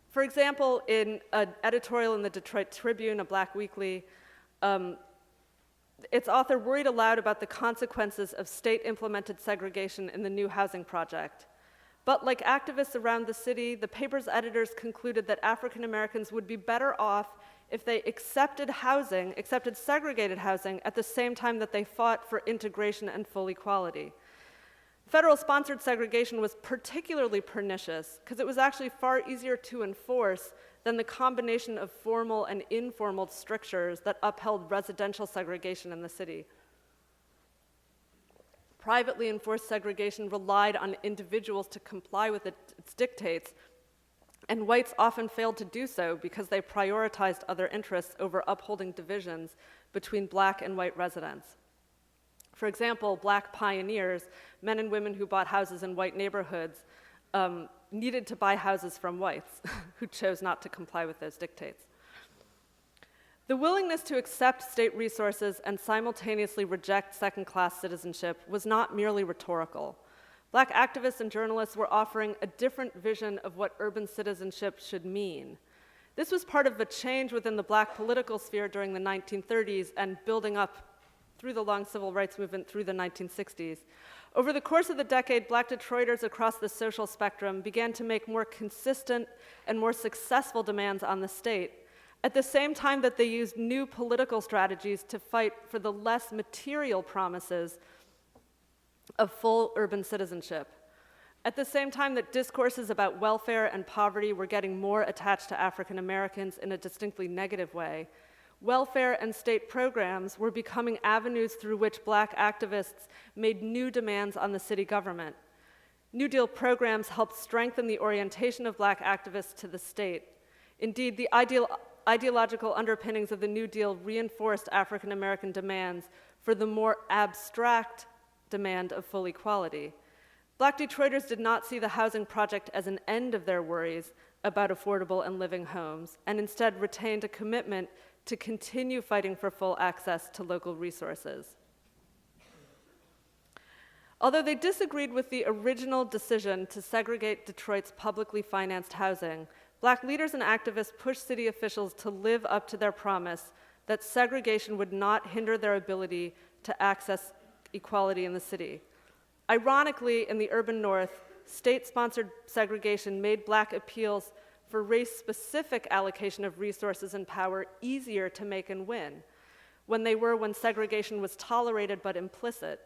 For example, in an editorial in the Detroit Tribune, a black weekly, its author worried aloud about the consequences of state-implemented segregation in the new housing project. But like activists around the city, the paper's editors concluded that African Americans would be better off if they accepted segregated housing at the same time that they fought for integration and full equality. Federal-sponsored segregation was particularly pernicious because it was actually far easier to enforce than the combination of formal and informal strictures that upheld residential segregation in the city. Privately enforced segregation relied on individuals to comply with its dictates, and whites often failed to do so because they prioritized other interests over upholding divisions between black and white residents. For example, black pioneers, men and women who bought houses in white neighborhoods, needed to buy houses from whites who chose not to comply with those dictates. The willingness to accept state resources and simultaneously reject second-class citizenship was not merely rhetorical. Black activists and journalists were offering a different vision of what urban citizenship should mean. This was part of a change within the black political sphere during the 1930s and building up through the long civil rights movement through the 1960s. Over the course of the decade, black Detroiters across the social spectrum began to make more consistent and more successful demands on the state, at the same time that they used new political strategies to fight for the less material promises of full urban citizenship. At the same time that discourses about welfare and poverty were getting more attached to African Americans in a distinctly negative way, welfare and state programs were becoming avenues through which black activists made new demands on the city government. New Deal programs helped strengthen the orientation of black activists to the state. Indeed, the ideological underpinnings of the New Deal reinforced African American demands for the more abstract demand of full equality. Black Detroiters did not see the housing project as an end of their worries about affordable and living homes, and instead retained a commitment to continue fighting for full access to local resources. Although they disagreed with the original decision to segregate Detroit's publicly financed housing, black leaders and activists pushed city officials to live up to their promise that segregation would not hinder their ability to access equality in the city. Ironically, in the urban North, state-sponsored segregation made Black appeals for race-specific allocation of resources and power easier to make and win, when segregation was tolerated but implicit.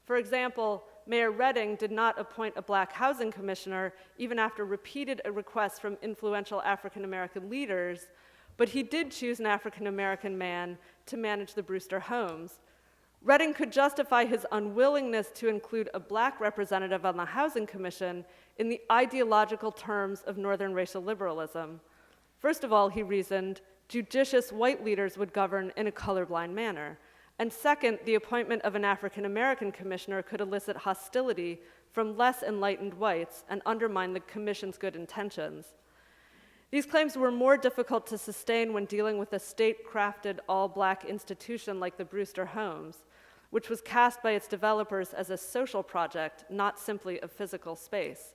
For example, Mayor Redding did not appoint a Black housing commissioner even after repeated requests from influential African American leaders, but he did choose an African American man to manage the Brewster homes. Redding could justify his unwillingness to include a Black representative on the Housing Commission in the ideological terms of Northern racial liberalism. First of all, he reasoned, judicious white leaders would govern in a colorblind manner. And second, the appointment of an African American commissioner could elicit hostility from less enlightened whites and undermine the commission's good intentions. These claims were more difficult to sustain when dealing with a state-crafted all-Black institution like the Brewster homes, which was cast by its developers as a social project, not simply a physical space.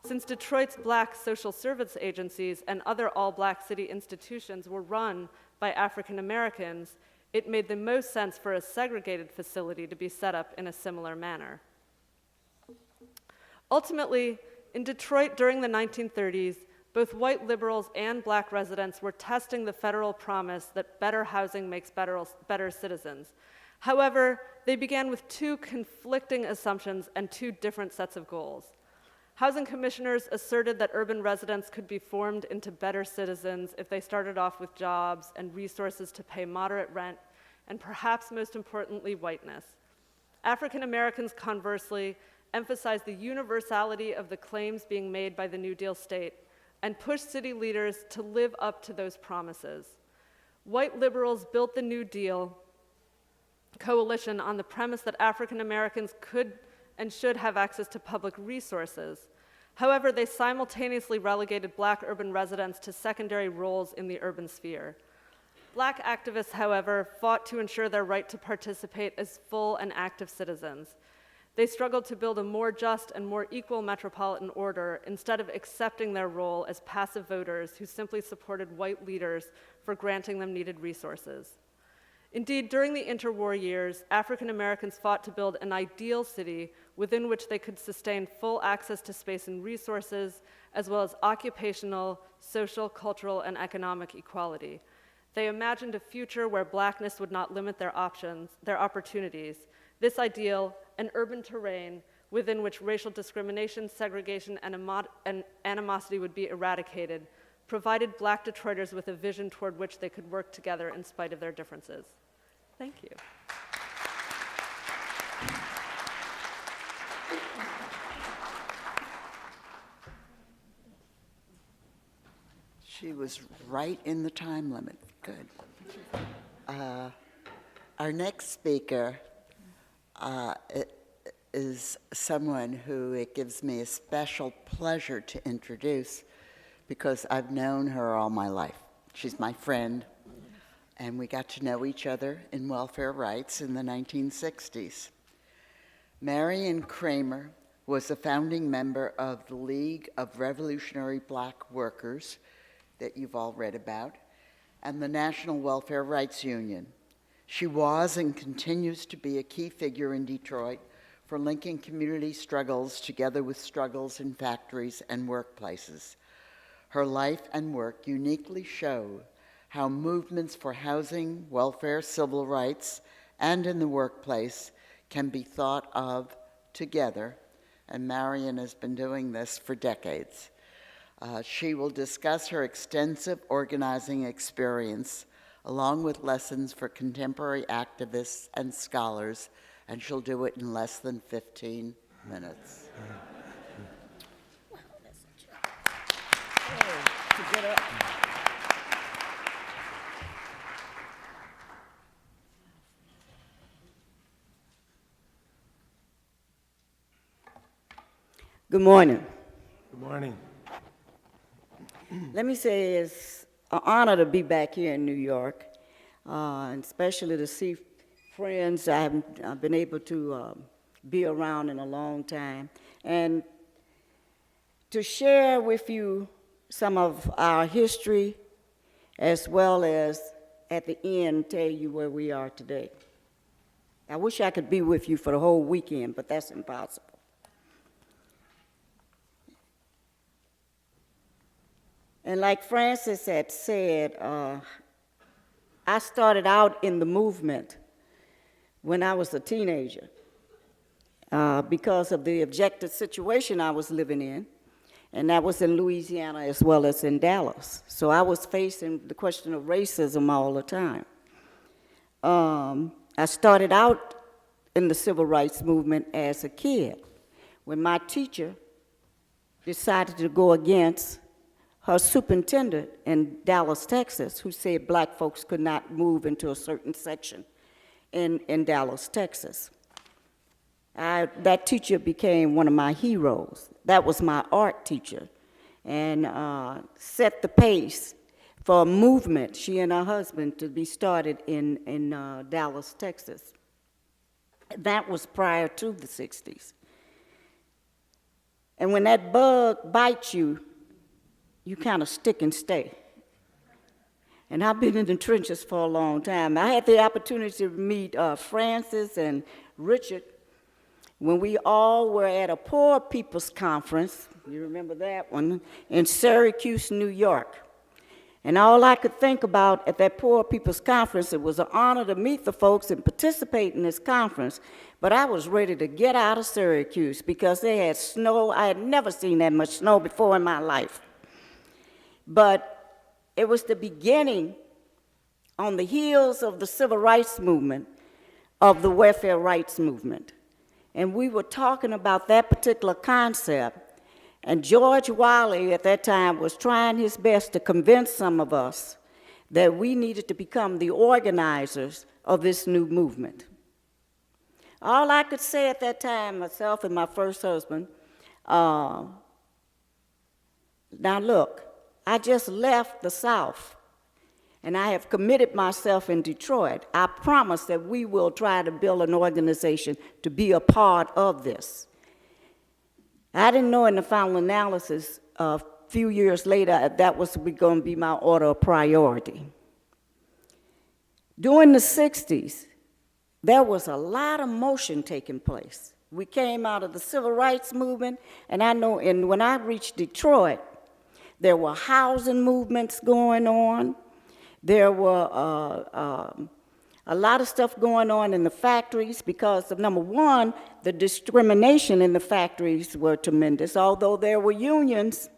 Since Detroit's Black social service agencies and other all-Black city institutions were run by African Americans, it made the most sense for a segregated facility to be set up in a similar manner. Ultimately, in Detroit during the 1930s, both white liberals and Black residents were testing the federal promise that better housing makes better citizens. However, they began with two conflicting assumptions and two different sets of goals. Housing commissioners asserted that urban residents could be formed into better citizens if they started off with jobs and resources to pay moderate rent, and perhaps most importantly, whiteness. African Americans, conversely, emphasized the universality of the claims being made by the New Deal state and pushed city leaders to live up to those promises. White liberals built the New Deal coalition on the premise that African Americans could and should have access to public resources. However, they simultaneously relegated Black urban residents to secondary roles in the urban sphere. Black activists, however, fought to ensure their right to participate as full and active citizens. They struggled to build a more just and more equal metropolitan order instead of accepting their role as passive voters who simply supported white leaders for granting them needed resources. Indeed, during the interwar years, African Americans fought to build an ideal city within which they could sustain full access to space and resources, as well as occupational, social, cultural, and economic equality. They imagined a future where Blackness would not limit their opportunities. This ideal, an urban terrain within which racial discrimination, segregation, and animosity would be eradicated, provided Black Detroiters with a vision toward which they could work together in spite of their differences. Thank you. She was right in the time limit. Good. Our next speaker is someone who it gives me a special pleasure to introduce because I've known her all my life. She's my friend, and we got to know each other in welfare rights in the 1960s. Marion Kramer was a founding member of the League of Revolutionary Black Workers that you've all read about, and the National Welfare Rights Union. She was and continues to be a key figure in Detroit for linking community struggles together with struggles in factories and workplaces. Her life and work uniquely show how movements for housing, welfare, civil rights, and in the workplace can be thought of together, and Marion has been doing this for decades. She will discuss her extensive organizing experience along with lessons for contemporary activists and scholars, and she'll do it in less than 15 minutes. Good morning. Good morning. Let me say it's an honor to be back here in New York, and especially to see friends I haven't been able to be around in a long time, and to share with you some of our history, as well as at the end tell you where we are today. I wish I could be with you for the whole weekend, but that's impossible. And like Francis had said, I started out in the movement when I was a teenager because of the objective situation I was living in, and that was in Louisiana as well as in Dallas. So I was facing the question of racism all the time. I started out in the civil rights movement as a kid when my teacher decided to go against her superintendent in Dallas, Texas, who said black folks could not move into a certain section in Dallas, Texas. That teacher became one of my heroes. That was my art teacher, and set the pace for a movement, she and her husband, to be started in Dallas, Texas. That was prior to the 60s. And when that bug bites you, you kind of stick and stay. And I've been in the trenches for a long time. I had the opportunity to meet Francis and Richard when we all were at a poor people's conference, you remember that one, in Syracuse, New York. And all I could think about at that poor people's conference, it was an honor to meet the folks and participate in this conference, but I was ready to get out of Syracuse because they had snow. I had never seen that much snow before in my life. But it was the beginning, on the heels of the civil rights movement, of the welfare rights movement. And we were talking about that particular concept, and George Wiley at that time was trying his best to convince some of us that we needed to become the organizers of this new movement. All I could say at that time, myself and my first husband, now look, I just left the South, and I have committed myself in Detroit. I promise that we will try to build an organization to be a part of this. I didn't know in the final analysis, a few years later, that was going to be my order of priority. During the 60s, there was a lot of motion taking place. We came out of the civil rights movement, and I know when I reached Detroit, there were housing movements going on. There were a lot of stuff going on in the factories because of, number one, the discrimination in the factories were tremendous. Although there were unions,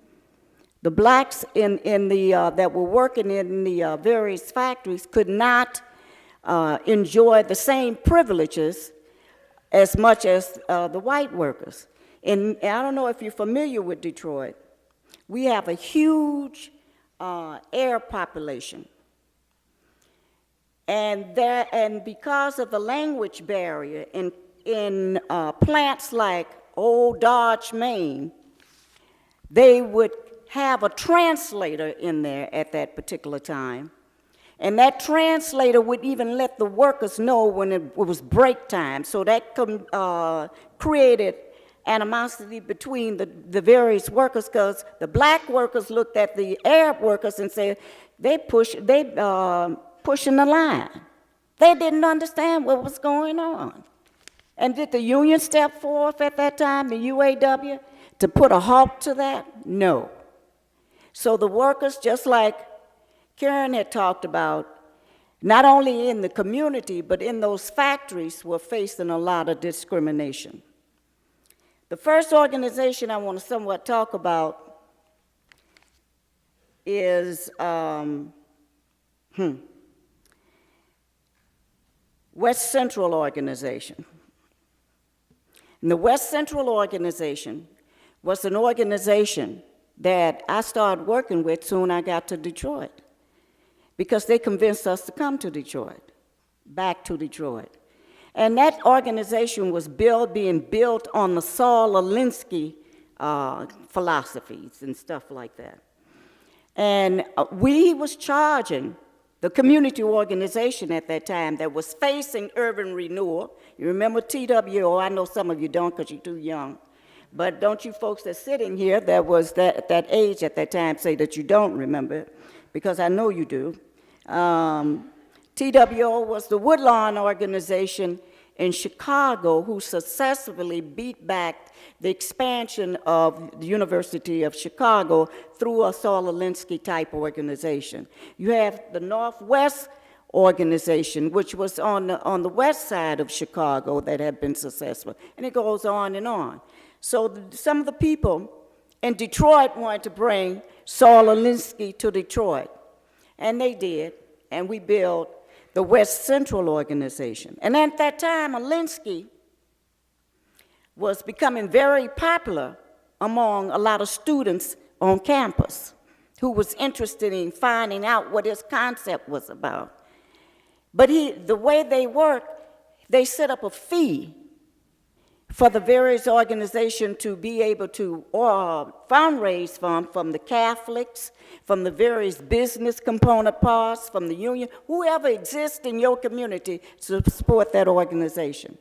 the blacks that were working in the various factories could not enjoy the same privileges as much as the white workers. And I don't know if you're familiar with Detroit. We have a huge air population. And because of the language barrier in plants like Old Dodge, Maine, they would have a translator in there at that particular time. And that translator would even let the workers know when it was break time. So that created animosity between the various workers, because the black workers looked at the Arab workers and said, they pushing the line. They didn't understand what was going on. And did the union step forth at that time, the UAW, to put a halt to that? No. So the workers, just like Karen had talked about, not only in the community, but in those factories, were facing a lot of discrimination. The first organization I want to somewhat talk about is West Central Organization. And the West Central Organization was an organization that I started working with soon I got to Detroit, because they convinced us to come to Detroit, back to Detroit. And that organization was being built on the Saul Alinsky philosophies and stuff like that. And we was charging the community organization at that time that was facing urban renewal. You remember TWO? I know some of you don't because you're too young. But don't you folks that sitting here that was that age at that time say that you don't remember it, because I know you do. TWO was the Woodlawn organization in Chicago who successfully beat back the expansion of the University of Chicago through a Saul Alinsky type organization. You have the Northwest organization, which was on the west side of Chicago that had been successful, and it goes on and on. So some of the people in Detroit wanted to bring Saul Alinsky to Detroit, and they did, and we built the West Central organization. And at that time, Alinsky was becoming very popular among a lot of students on campus who was interested in finding out what his concept was about. But the way they worked, they set up a fee for the various organizations to be able to fundraise from the Catholics, from the various business component parts, from the union, whoever exists in your community to support that organization.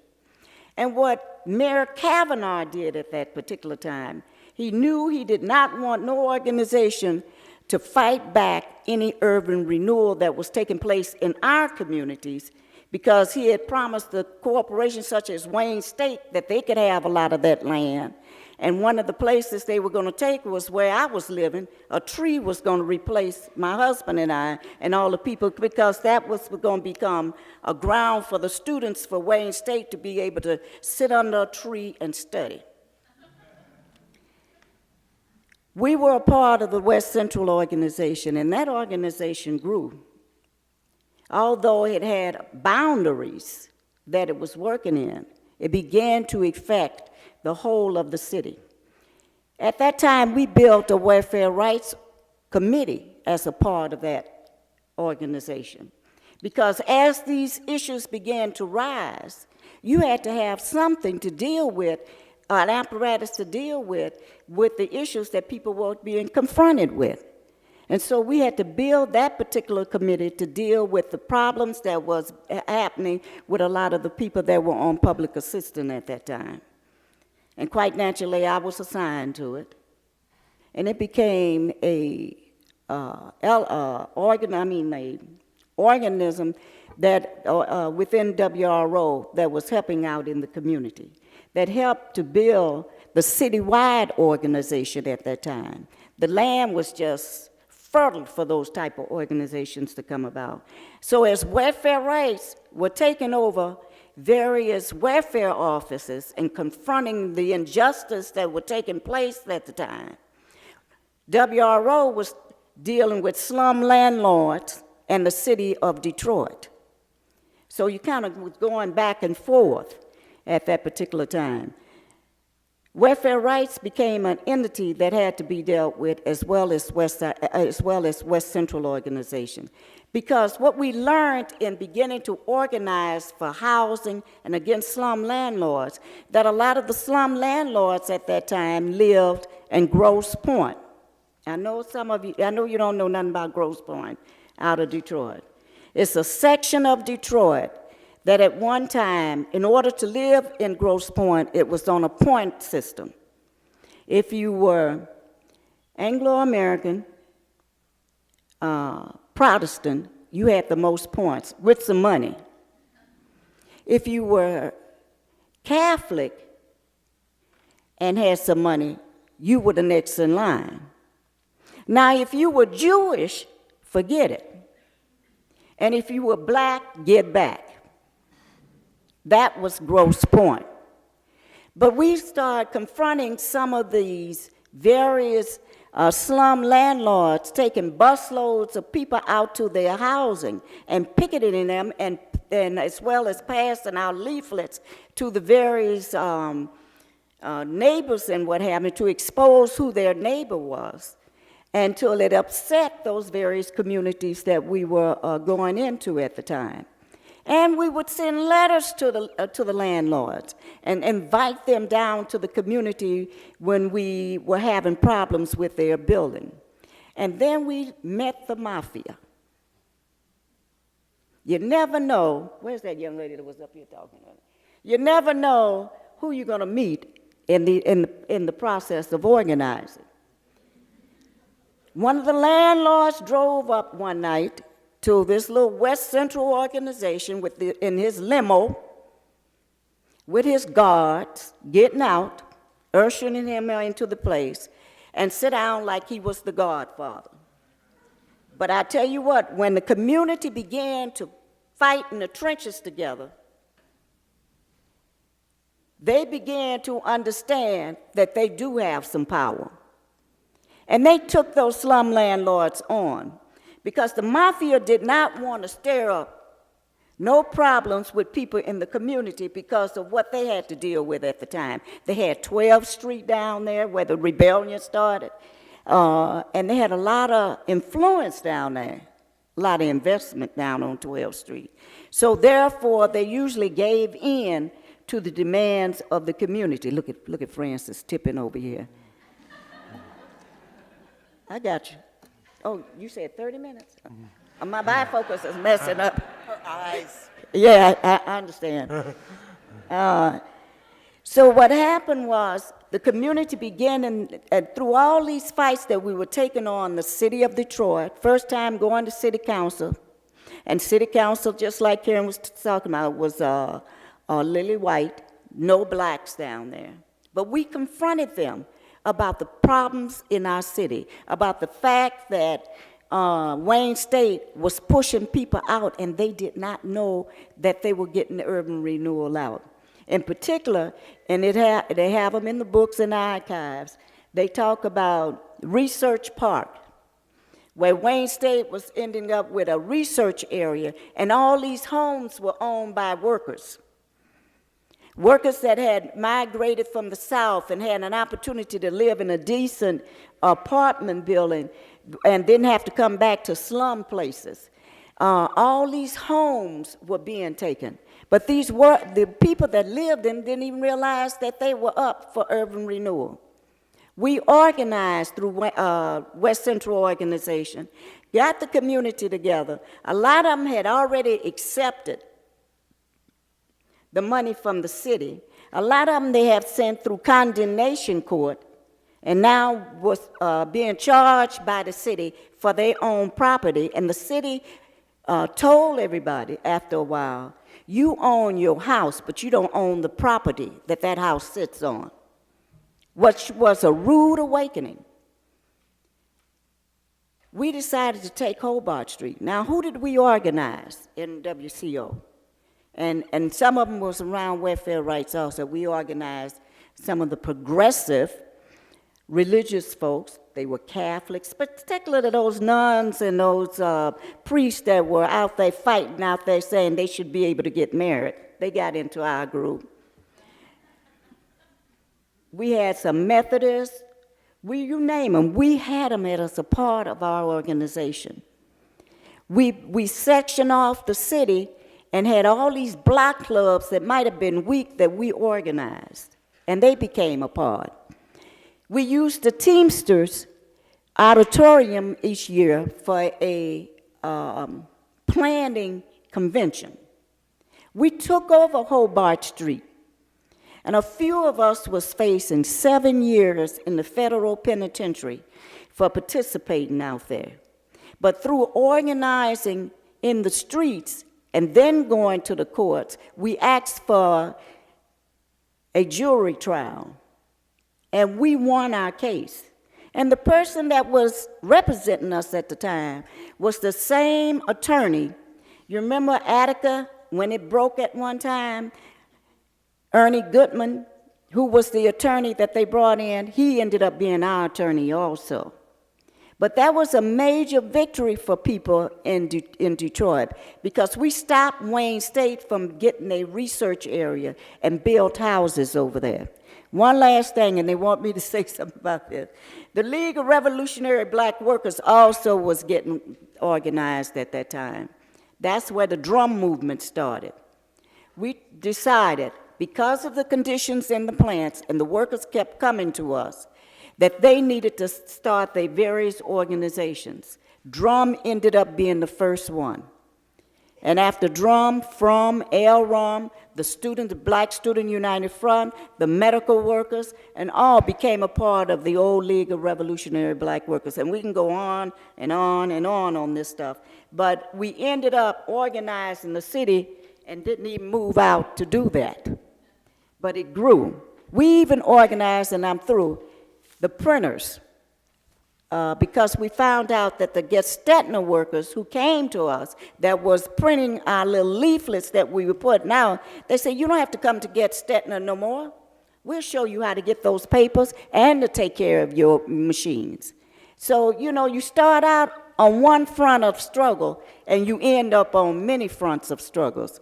And what Mayor Kavanaugh did at that particular time, he knew he did not want no organization to fight back any urban renewal that was taking place in our communities, because he had promised the corporations such as Wayne State that they could have a lot of that land. And one of the places they were going to take was where I was living. A tree was going to replace my husband and I and all the people, because that was going to become a ground for the students for Wayne State to be able to sit under a tree and study. We were a part of the West Central organization, and that organization grew. Although it had boundaries that it was working in, it began to affect the whole of the city. At that time, we built a welfare rights committee as a part of that organization, because as these issues began to rise, you had to have something to deal with, an apparatus to deal with the issues that people were being confronted with. And so we had to build that particular committee to deal with the problems that was happening with a lot of the people that were on public assistance at that time. And quite naturally, I was assigned to it. And it became a organism that within WRO that was helping out in the community, that helped to build the citywide organization at that time. The land was just fertile for those type of organizations to come about. So as welfare rights were taking over various welfare offices and confronting the injustice that were taking place at the time, WRO was dealing with slum landlords and the city of Detroit. So you kind of was going back and forth at that particular time. Welfare rights became an entity that had to be dealt with, as well as West Central organization. Because what we learned in beginning to organize for housing and against slum landlords, that a lot of the slum landlords at that time lived in Grosse Pointe. I know you don't know nothing about Grosse Pointe out of Detroit. It's a section of Detroit that at one time, in order to live in Grosse Pointe, it was on a point system. If you were Anglo-American, Protestant, you had the most points with some money. If you were Catholic and had some money, you were the next in line. Now, if you were Jewish, forget it. And if you were black, get back. That was Grosse Pointe. But we started confronting some of these various slum landlords, taking busloads of people out to their housing and picketing them, and as well as passing out leaflets to the various neighbors and what have you, to expose who their neighbor was, until it upset those various communities that we were going into at the time. And we would send letters to the landlords and invite them down to the community when we were having problems with their building. And then we met the mafia. You never know, where's that young lady that was up here talking about it? You never know who you're going to meet in the process of organizing. One of the landlords drove up one night to this little West Central organization in his limo, with his guards, getting out, ushering him into the place, and sit down like he was the godfather. But I tell you what, when the community began to fight in the trenches together, they began to understand that they do have some power. And they took those slum landlords on because the mafia did not want to stir up no problems with people in the community because of what they had to deal with at the time. They had 12th Street down there where the rebellion started, and they had a lot of influence down there, a lot of investment down on 12th Street. So therefore, they usually gave in to the demands of the community. Look at Francis tipping over here. I got you. Oh, you said 30 minutes? My bifocus is messing up. Her eyes. Yeah, I understand. So what happened was the community began, and through all these fights that we were taking on the city of Detroit, first time going to city council, and city council, just like Karen was talking about, was Lily White, no blacks down there. But we confronted them about the problems in our city, about the fact that Wayne State was pushing people out and they did not know that they were getting the urban renewal out. In particular, and they have them in the books and archives, they talk about Research Park, where Wayne State was ending up with a research area, and all these homes were owned by workers. Workers that had migrated from the South and had an opportunity to live in a decent apartment building and didn't have to come back to slum places. All these homes were being taken. But these were the people that lived in didn't even realize that they were up for urban renewal. We organized through West Central Organization, got the community together. A lot of them had already accepted the money from the city. A lot of them they have sent through condemnation court and now was being charged by the city for their own property. And the city told everybody after a while, you own your house, but you don't own the property that that house sits on, which was a rude awakening. We decided to take Hobart Street. Now, who did we organize in WCO? And some of them was around welfare rights also. We organized some of the progressive religious folks. They were Catholics, particularly those nuns and those priests that were out there fighting out there saying they should be able to get married. They got into our group. We had some Methodists. You name them. We had them as a part of our organization. We sectioned off the city and had all these block clubs that might have been weak that we organized, and they became a part. We used the Teamsters auditorium each year for a planning convention. We took over Hobart Street, and a few of us was facing 7 years in the federal penitentiary for participating out there. But through organizing in the streets and then going to the courts, we asked for a jury trial, and we won our case. And the person that was representing us at the time was the same attorney. You remember Attica, when it broke at one time? Ernie Goodman, who was the attorney that they brought in, he ended up being our attorney also. But that was a major victory for people in Detroit because we stopped Wayne State from getting a research area and built houses over there. One last thing, and they want me to say something about this. The League of Revolutionary Black Workers also was getting organized at that time. That's where the drum movement started. We decided, because of the conditions in the plants and the workers kept coming to us, that they needed to start their various organizations. Drum ended up being the first one. And after Drum, From, LROM, the Black Student United Front, the medical workers, and all became a part of the old League of Revolutionary Black Workers. And we can go on and on and on this stuff. But we ended up organizing the city and didn't even move out to do that. but it grew. We even organized, and I'm through, the printers, because we found out that the Gestetner workers who came to us that was printing our little leaflets that we would put. Now, they say, you don't have to come to Gestetner no more. We'll show you how to get those papers and to take care of your machines. So, you know, you start out on one front of struggle and you end up on many fronts of struggles.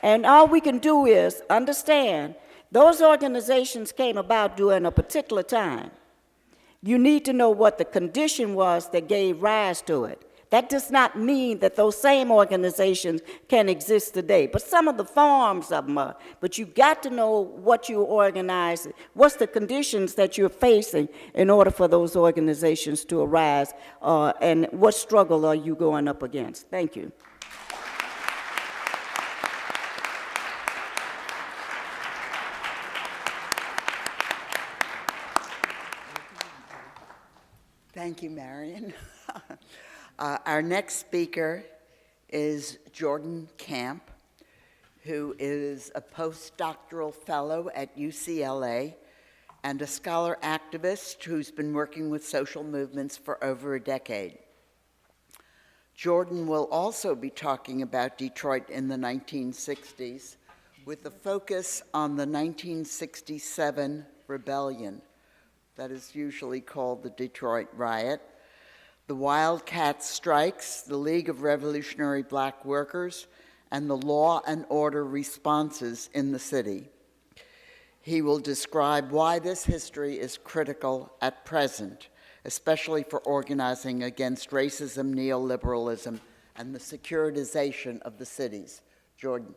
And all we can do is understand those organizations came about during a particular time. You need to know what the condition was that gave rise to it. That does not mean that those same organizations can exist today, but some of the forms of them are. But you've got to know what you organize, what's the conditions that you're facing in order for those organizations to arise, and what struggle are you going up against. Thank you. Thank you, Marion. Our next speaker is Jordan Camp, who is a postdoctoral fellow at UCLA and a scholar activist who's been working with social movements for over a decade. Jordan will also be talking about Detroit in the 1960s with a focus on the 1967 rebellion that is usually called the Detroit Riot, the Wildcat strikes, the League of Revolutionary Black Workers, and the law and order responses in the city. He will describe why this history is critical at present, especially for organizing against racism, neoliberalism, and the securitization of the cities. Jordan.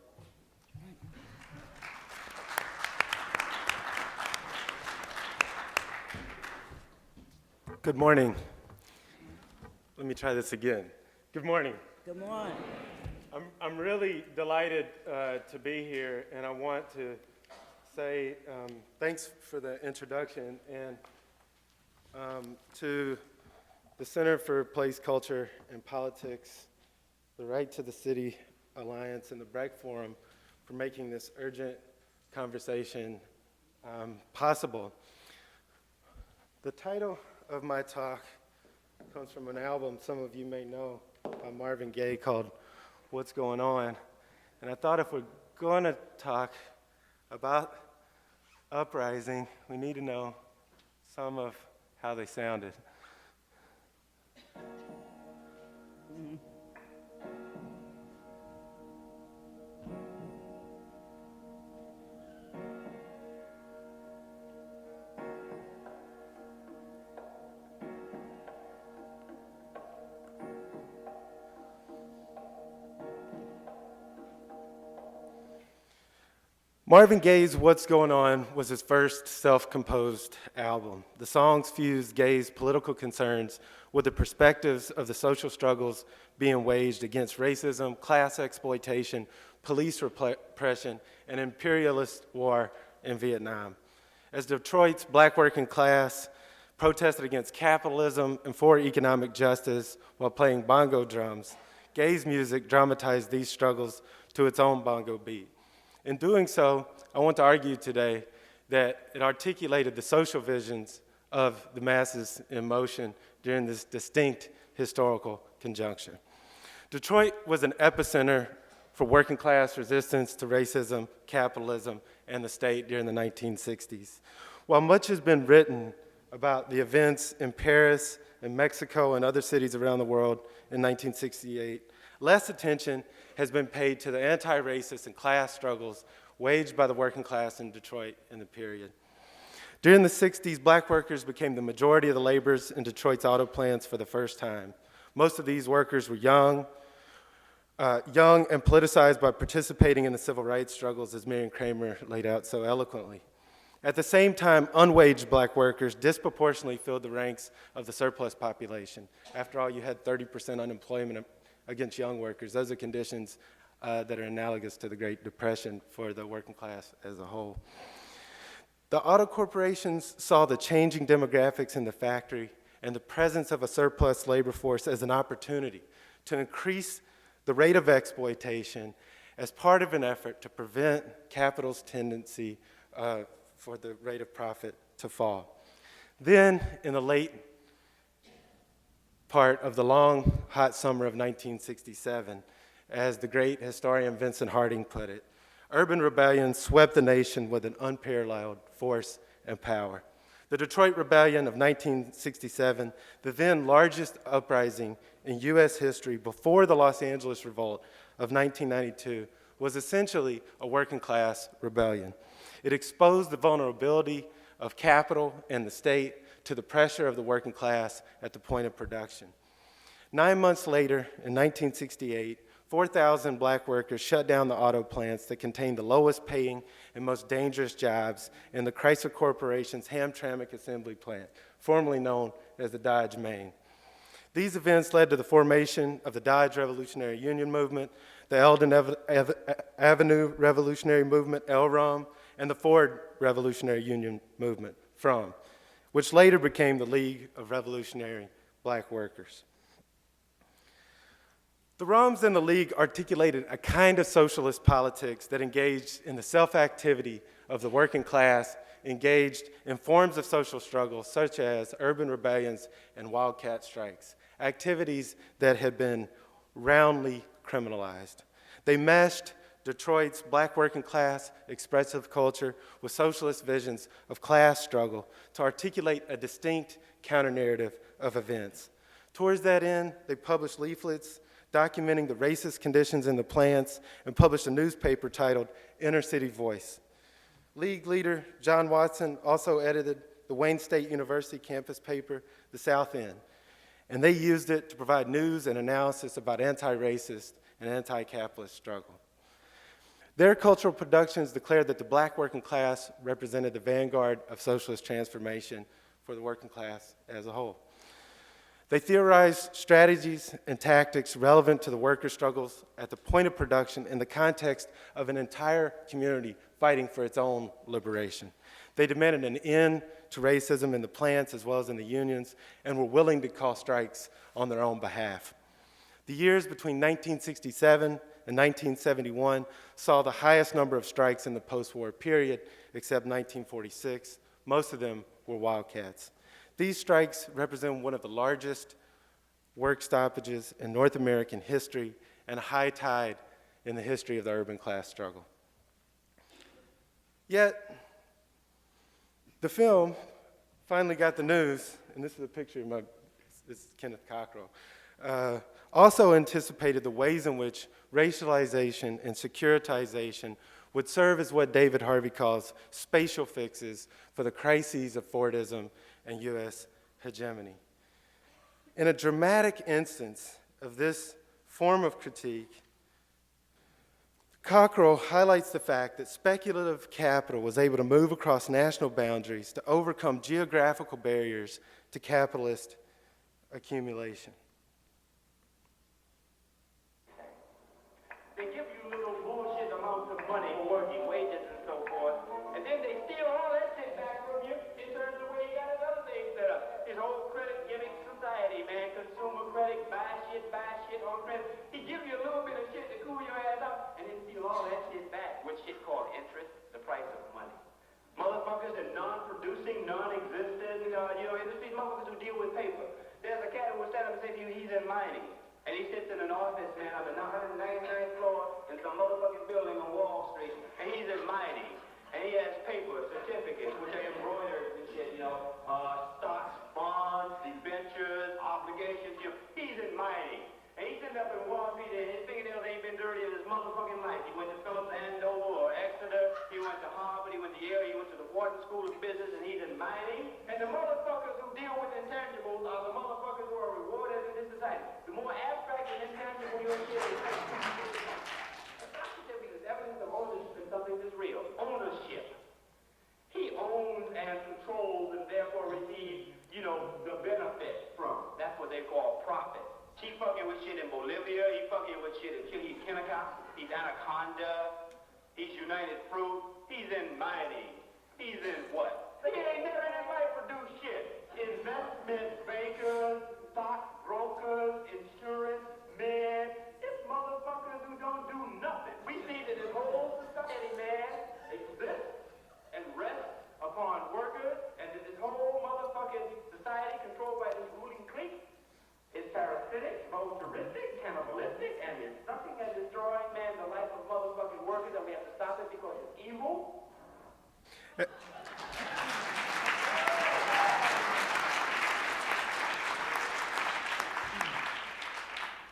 Good morning. Let me try this again. Good morning. Good morning. I'm really delighted to be here, and I want to say thanks for the introduction, and to the Center for Place, Culture, and Politics, the Right to the City Alliance, and the Breck Forum for making this urgent conversation possible. The title of my talk comes from an album some of you may know by Marvin Gaye called What's Going On? And I thought if we're going to talk about Uprising, we need to know some of how they sounded. Marvin Gaye's What's Going On was his first self-composed album. The songs fused Gaye's political concerns with the perspectives of the social struggles being waged against racism, class exploitation, police repression, and imperialist war in Vietnam. As Detroit's black working class protested against capitalism and for economic justice while playing bongo drums, Gaye's music dramatized these struggles to its own bongo beat. In doing so, I want to argue today that it articulated the social visions of the masses in motion during this distinct historical conjuncture. Detroit was an epicenter for working class resistance to racism, capitalism, and the state during the 1960s. While much has been written about the events in Paris and Mexico and other cities around the world in 1968, less attention has been paid to the anti-racist and class struggles waged by the working class in Detroit in the period. During the 60s, black workers became the majority of the laborers in Detroit's auto plants for the first time. Most of these workers were young and politicized by participating in the civil rights struggles, as Marion Kramer laid out so eloquently. At the same time, unwaged black workers disproportionately filled the ranks of the surplus population. After all, you had 30% unemployment against young workers. Those are conditions that are analogous to the Great Depression for the working class as a whole. The auto corporations saw the changing demographics in the factory and the presence of a surplus labor force as an opportunity to increase the rate of exploitation as part of an effort to prevent capital's tendency for the rate of profit to fall. Then, in the late part of the long, hot summer of 1967, as the great historian Vincent Harding put it, urban rebellion swept the nation with an unparalleled force and power. The Detroit Rebellion of 1967, the then largest uprising in U.S. history before the Los Angeles Revolt of 1992, was essentially a working class rebellion. It exposed the vulnerability of capital and the state to the pressure of the working class at the point of production. 9 months later, in 1968, 4,000 black workers shut down the auto plants that contained the lowest paying and most dangerous jobs in the Chrysler Corporation's Hamtramck assembly plant, formerly known as the Dodge Main. These events led to the formation of the Dodge Revolutionary Union Movement, the Eldon Avenue Revolutionary Movement, LRUM, and the Ford Revolutionary Union Movement, FRUM, which later became the League of Revolutionary Black Workers. The RUMs and the League articulated a kind of socialist politics that engaged in the self-activity of the working class, engaged in forms of social struggle such as urban rebellions and wildcat strikes, activities that had been roundly criminalized. They meshed Detroit's black working class expressive culture with socialist visions of class struggle to articulate a distinct counter-narrative of events. Towards that end, they published leaflets documenting the racist conditions in the plants and published a newspaper titled Inner City Voice. League leader John Watson also edited the Wayne State University campus paper, The South End, and they used it to provide news and analysis about anti-racist and anti-capitalist struggle. Their cultural productions declared that the black working class represented the vanguard of socialist transformation for the working class as a whole. They theorized strategies and tactics relevant to the worker struggles at the point of production in the context of an entire community fighting for its own liberation. They demanded an end to racism in the plants as well as in the unions and were willing to call strikes on their own behalf. The years between 1967 and 1971 saw the highest number of strikes in the post-war period, except 1946. Most of them were wildcats. These strikes represent one of the largest work stoppages in North American history and a high tide in the history of the urban class struggle. Yet, the film finally got the news, and this is a picture of this is Kenneth Cockrell, also anticipated the ways in which racialization and securitization would serve as what David Harvey calls spatial fixes for the crises of Fordism and U.S. hegemony. In a dramatic instance of this form of critique, Cockrell highlights the fact that speculative capital was able to move across national boundaries to overcome geographical barriers to capitalist accumulation. They give you little bullshit amounts of money for working wages and so forth, and then they steal all that shit back from you in terms of where you got his other things set up. His whole credit giving society, man, consumer credit, buy shit on credit. He give you a little bit of shit to cool your ass up, and then steal all that shit back, which shit called interest, the price of money. Motherfuckers are non-producing, non-existent, industries, motherfuckers who deal with paper. There's a cat who will stand up and say to you, he's in mining. And he sits in an office, man, on the 199th floor in some motherfucking building on Wall Street. And he's in mining. And he has paper, certificates, which are embroidered and shit, stocks, bonds, debentures, obligations, He's in mining. And he's sitting up in Wall Street and his fingernails ain't been dirty in his motherfucking life. He went to Phillips Andover or Exeter. He went to Harvard. He went to Yale. He went to the Wharton School of Business, and he's in mining. And the motherfuckers who deal with intangibles are the motherfuckers who are rewarded in this society. The more abstract and intangible your shit is, there's evidence of ownership in something that's real. Ownership. He owns and controls and therefore receives, the benefit from. That's what they call profit. He fucking with shit in Bolivia. He fucking with shit in Chile. He's Kennecott. He's Anaconda. He's United Fruit. He's in mining. He's in what? He ain't never in his life produced shit. Investment bankers, stock brokers, insurance men. It's motherfuckers who don't do nothing. We see that this whole society, man, exists and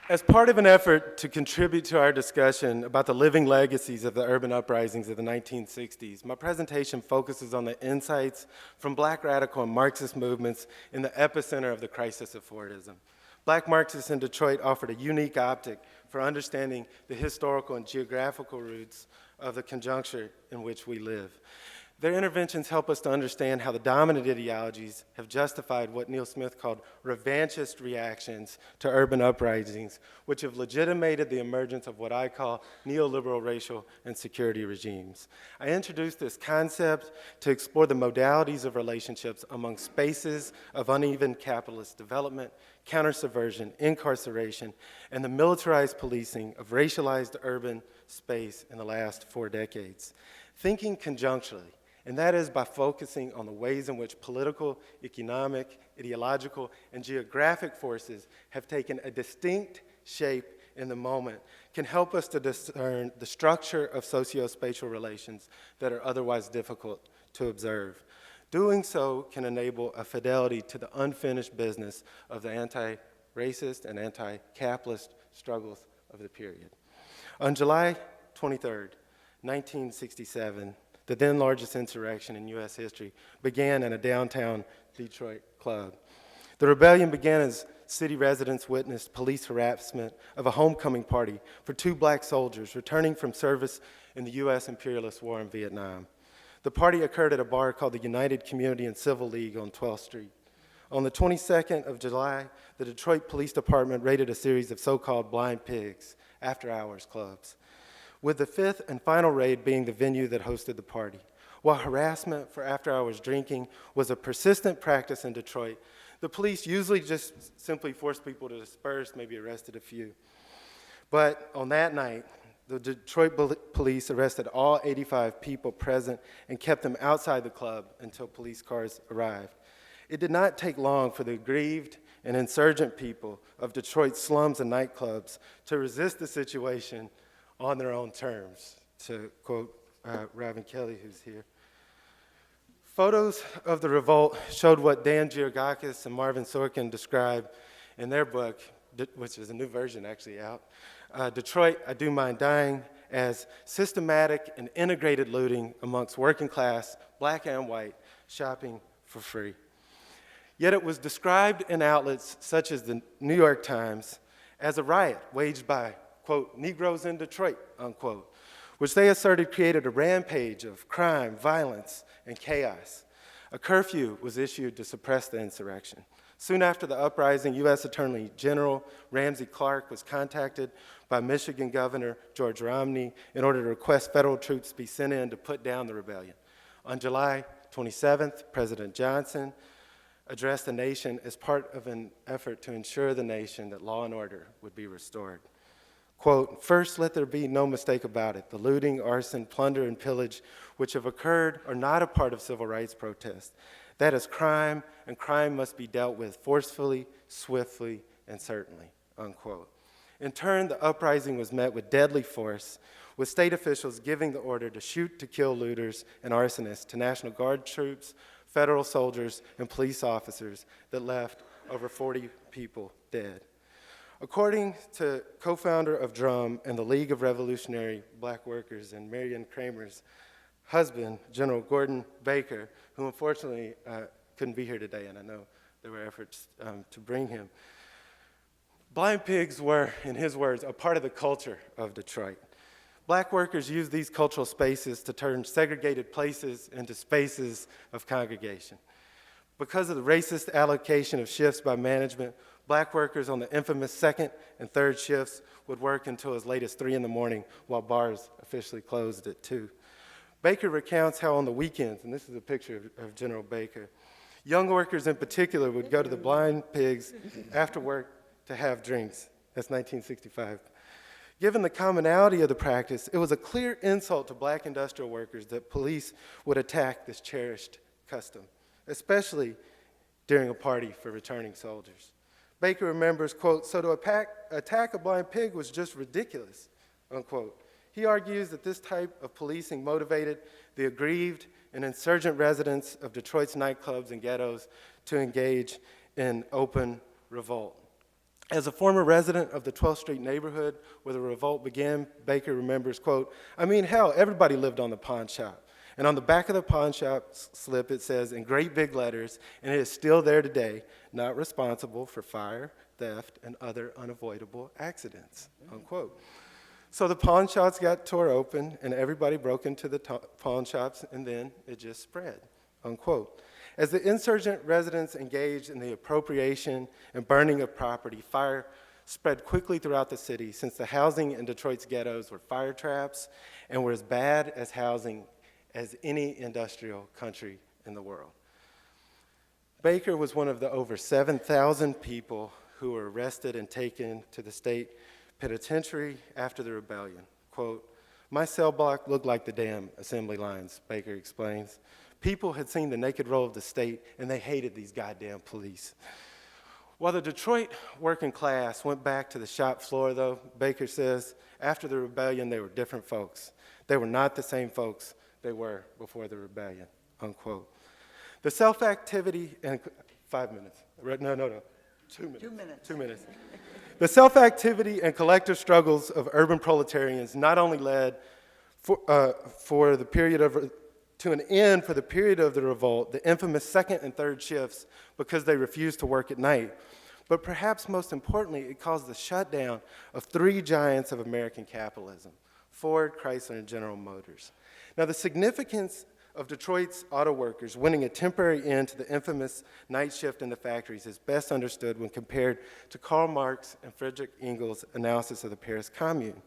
As part of an effort to contribute to our discussion about the living legacies of the urban uprisings of the 1960s, my presentation focuses on the insights from Black radical and Marxist movements in the epicenter of the crisis of Fordism. Black Marxists in Detroit offered a unique optic for understanding the historical and geographical roots of the conjuncture in which we live. Their interventions help us to understand how the dominant ideologies have justified what Neil Smith called revanchist reactions to urban uprisings, which have legitimated the emergence of what I call neoliberal racial and security regimes. I introduced this concept to explore the modalities of relationships among spaces of uneven capitalist development, counter-subversion, incarceration, and the militarized policing of racialized urban space in the last 4 decades. Thinking conjuncturally, and that is by focusing on the ways in which political, economic, ideological, and geographic forces have taken a distinct shape in the moment, can help us to discern the structure of socio-spatial relations that are otherwise difficult to observe. Doing so can enable a fidelity to the unfinished business of the anti-racist and anti-capitalist struggles of the period. On July 23rd, 1967, the then largest insurrection in U.S. history began in a downtown Detroit club. The rebellion began as city residents witnessed police harassment of a homecoming party for 2 Black soldiers returning from service in the U.S. imperialist war in Vietnam. The party occurred at a bar called the United Community and Civil League on 12th Street. On the 22nd of July, the Detroit Police Department raided a series of so-called blind pigs, after-hours clubs, with the 5th and final raid being the venue that hosted the party. While harassment for after-hours drinking was a persistent practice in Detroit, the police usually just simply forced people to disperse, maybe arrested a few. But on that night, the Detroit police arrested all 85 people present and kept them outside the club until police cars arrived. It did not take long for the aggrieved and insurgent people of Detroit's slums and nightclubs to resist the situation on their own terms, to quote Robin Kelly, who's here. Photos of the revolt showed what Dan Georgakis and Marvin Sorkin described in their book, which is a new version actually out, Detroit, I Do Mind Dying, as systematic and integrated looting amongst working class, Black and white, shopping for free. Yet it was described in outlets such as the New York Times as a riot waged by, quote, Negroes in Detroit, unquote, which they asserted created a rampage of crime, violence, and chaos. A curfew was issued to suppress the insurrection. Soon after the uprising, U.S. Attorney General Ramsey Clark was contacted by Michigan Governor George Romney in order to request federal troops be sent in to put down the rebellion. On July 27th, President Johnson addressed the nation as part of an effort to ensure the nation that law and order would be restored. Quote, first, let there be no mistake about it. The looting, arson, plunder, and pillage which have occurred are not a part of civil rights protests. That is crime, and crime must be dealt with forcefully, swiftly, and certainly, unquote. In turn, the uprising was met with deadly force, with state officials giving the order to shoot to kill looters and arsonists to National Guard troops, federal soldiers, and police officers that left over 40 people dead. According to co-founder of DRUM and the League of Revolutionary Black Workers and Marion Kramer's husband, General Gordon Baker, who unfortunately couldn't be here today, and I know there were efforts to bring him, blind pigs were, in his words, a part of the culture of Detroit. Black workers used these cultural spaces to turn segregated places into spaces of congregation. Because of the racist allocation of shifts by management, Black workers on the infamous second and third shifts would work until as late as 3 in the morning while bars officially closed at 2. Baker recounts how on the weekends, and this is a picture of General Baker, young workers in particular would go to the blind pigs after work to have drinks. That's 1965. Given the commonality of the practice, it was a clear insult to Black industrial workers that police would attack this cherished custom, especially during a party for returning soldiers. Baker remembers, quote, so to attack a blind pig was just ridiculous, unquote. He argues that this type of policing motivated the aggrieved and insurgent residents of Detroit's nightclubs and ghettos to engage in open revolt. As a former resident of the 12th Street neighborhood where the revolt began, Baker remembers, quote, "I mean, hell, everybody lived on the pawn shop. And on the back of the pawn shop slip, it says in great big letters, and it is still there today, not responsible for fire, theft, and other unavoidable accidents," unquote. So the pawn shops got tore open, and everybody broke into the pawn shops, and then it just spread, unquote. As the insurgent residents engaged in the appropriation and burning of property, fire spread quickly throughout the city since the housing in Detroit's ghettos were fire traps and were as bad as housing as any industrial country in the world. Baker was one of the over 7,000 people who were arrested and taken to the state penitentiary after the rebellion. Quote, "My cell block looked like the damn assembly lines," Baker explains. People had seen the naked roll of the state, and they hated these goddamn police. While the Detroit working class went back to the shop floor, though, Baker says, after the rebellion, they were different folks. They were not the same folks they were before the rebellion, unquote. The self-activity and, 5 minutes, no, 2 minutes. 2 minutes. 2 minutes. The self-activity and collective struggles of urban proletarians not only led for the period of to an end for the period of the revolt, the infamous second and third shifts, because they refused to work at night. But perhaps most importantly, it caused the shutdown of 3 giants of American capitalism, Ford, Chrysler, and General Motors. Now, the significance of Detroit's auto workers winning a temporary end to the infamous night shift in the factories is best understood when compared to Karl Marx and Friedrich Engels' analysis of the Paris Commune.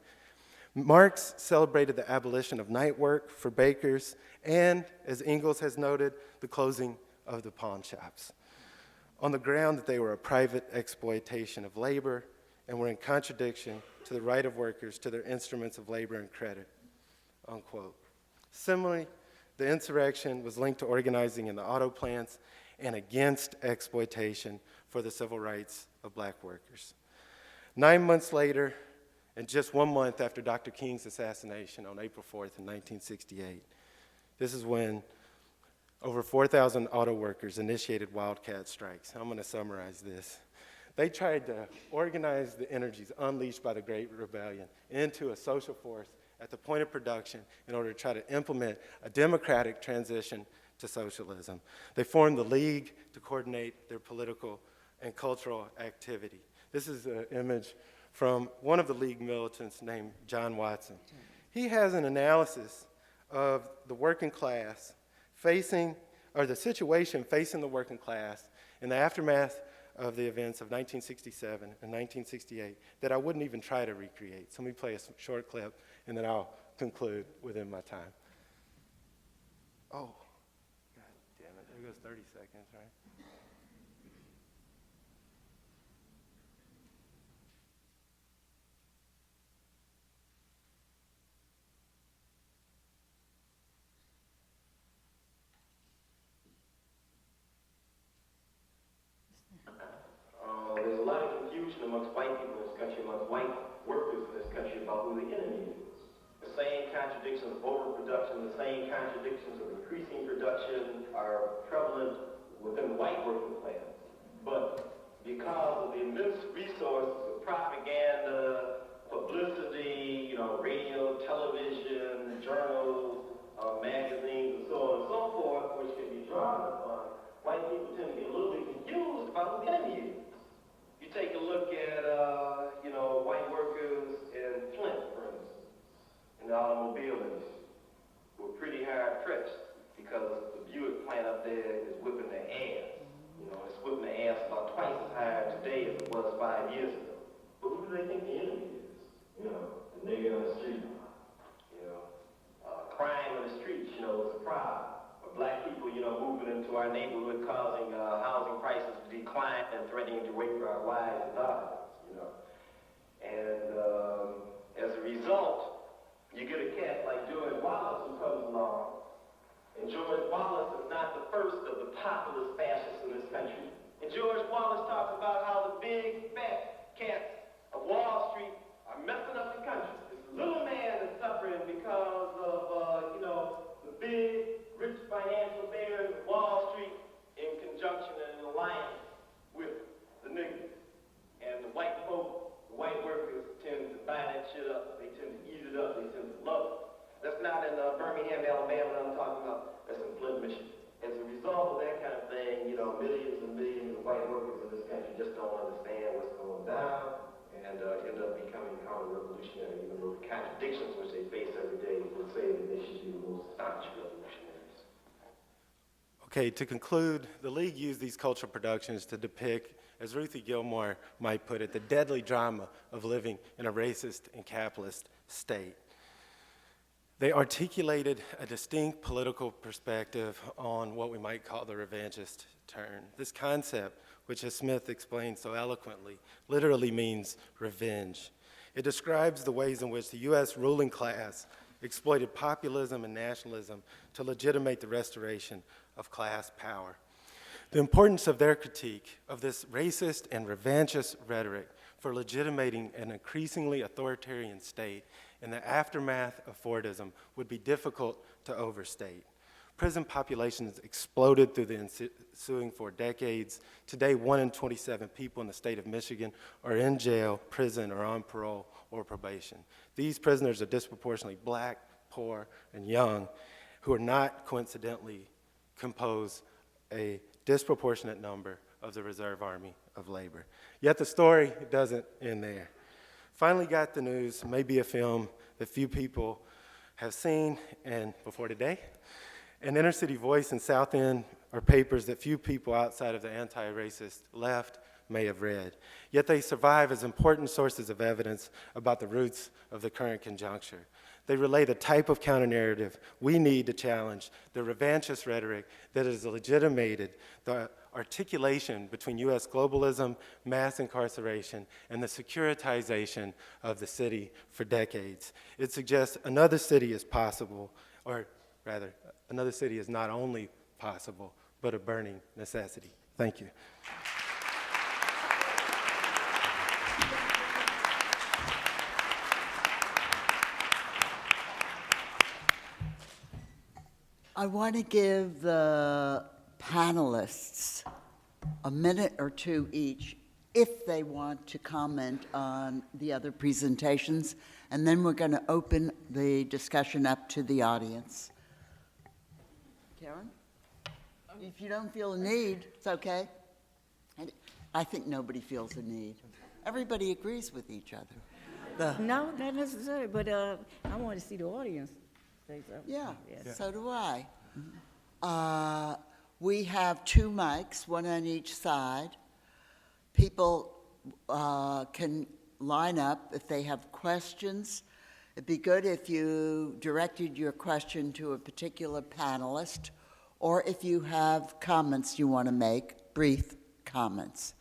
Marx celebrated the abolition of night work for bakers and, as Engels has noted, the closing of the pawn shops, on the ground that they were a private exploitation of labor and were in contradiction to the right of workers to their instruments of labor and credit, unquote. Similarly, the insurrection was linked to organizing in the auto plants and against exploitation for the civil rights of black workers. 9 months later, and just 1 month after Dr. King's assassination on April 4th in 1968, this is when over 4,000 auto workers initiated wildcat strikes. I'm going to summarize this. They tried to organize the energies unleashed by the Great Rebellion into a social force at the point of production in order to try to implement a democratic transition to socialism. They formed the League to coordinate their political and cultural activity. This is an image from one of the League militants named John Watson. He has an analysis of the working class facing, or the situation facing the working class in the aftermath of the events of 1967 and 1968 that I wouldn't even try to recreate. So let me play a short clip, and then I'll conclude within my time. Oh, God damn it, there goes 30 seconds, right? There's a lot of confusion amongst white people in this country, amongst white workers in this country about who the enemy is. The same contradictions of overproduction, the same contradictions of increasing production are prevalent within the white working class. But because of the immense resources of propaganda, publicity, radio, television, journals, magazines, and so on and so forth, which can be drawn upon, white people tend to get a little bit confused about who the enemy is. You take a look at, white workers in Flint, for instance, in the automobile industry, who are pretty hard pressed because the Buick plant up there is whipping their ass. It's whipping their ass about twice as hard today as it was 5 years ago. But who do they think the enemy is? The nigga on the street. Crime on the streets, is a problem. Black people, moving into our neighborhood, causing housing prices to decline and threatening to rape our wives and daughters, And as a result, you get a cat like George Wallace who comes along. And George Wallace is not the first of the populist fascists in this country. And George Wallace talks about how the big, fat cats of Wall Street are messing up the country. This little man is suffering counter-revolutionary, even though the contradictions which they face every day would say that they should be the most staunch revolutionaries. Okay, to conclude, the League used these cultural productions to depict, as Ruthie Gilmore might put it, the deadly drama of living in a racist and capitalist state. They articulated a distinct political perspective on what we might call the revanchist turn. This concept, which as Smith explained so eloquently, literally means revenge. It describes the ways in which the U.S. ruling class exploited populism and nationalism to legitimate the restoration of class power. The importance of their critique of this racist and revanchist rhetoric for legitimating an increasingly authoritarian state in the aftermath of Fordism would be difficult to overstate. Prison populations exploded through the ensuing 4 decades. Today, 1 in 27 people in the state of Michigan are in jail, prison, or on parole or probation. These prisoners are disproportionately black, poor, and young, who are not coincidentally compose a disproportionate number of the Reserve Army of Labor. Yet the story doesn't end there. Finally got the news, maybe a film that few people have seen, and before today, an Inner City Voice and South End are papers that few people outside of the anti-racist left may have read. Yet they survive as important sources of evidence about the roots of the current conjuncture. They relay the type of counter-narrative we need to challenge the revanchist rhetoric that has legitimated the articulation between U.S. globalism, mass incarceration, and the securitization of the city for decades. It suggests another city is possible, or rather, another city is not only possible, but a burning necessity. Thank you. I want to give the panelists a minute or two each if they want to comment on the other presentations, and then we're going to open the discussion up to the audience. Karen? If you don't feel a need, it's okay. I think nobody feels a need. Everybody agrees with each other. No, not necessarily, but I want to see the audience say something. Yeah, so do I. We have 2 mics, one on each side. People can line up if they have questions. It'd be good if you directed your question to a particular panelist, or if you have comments you want to make, brief comments.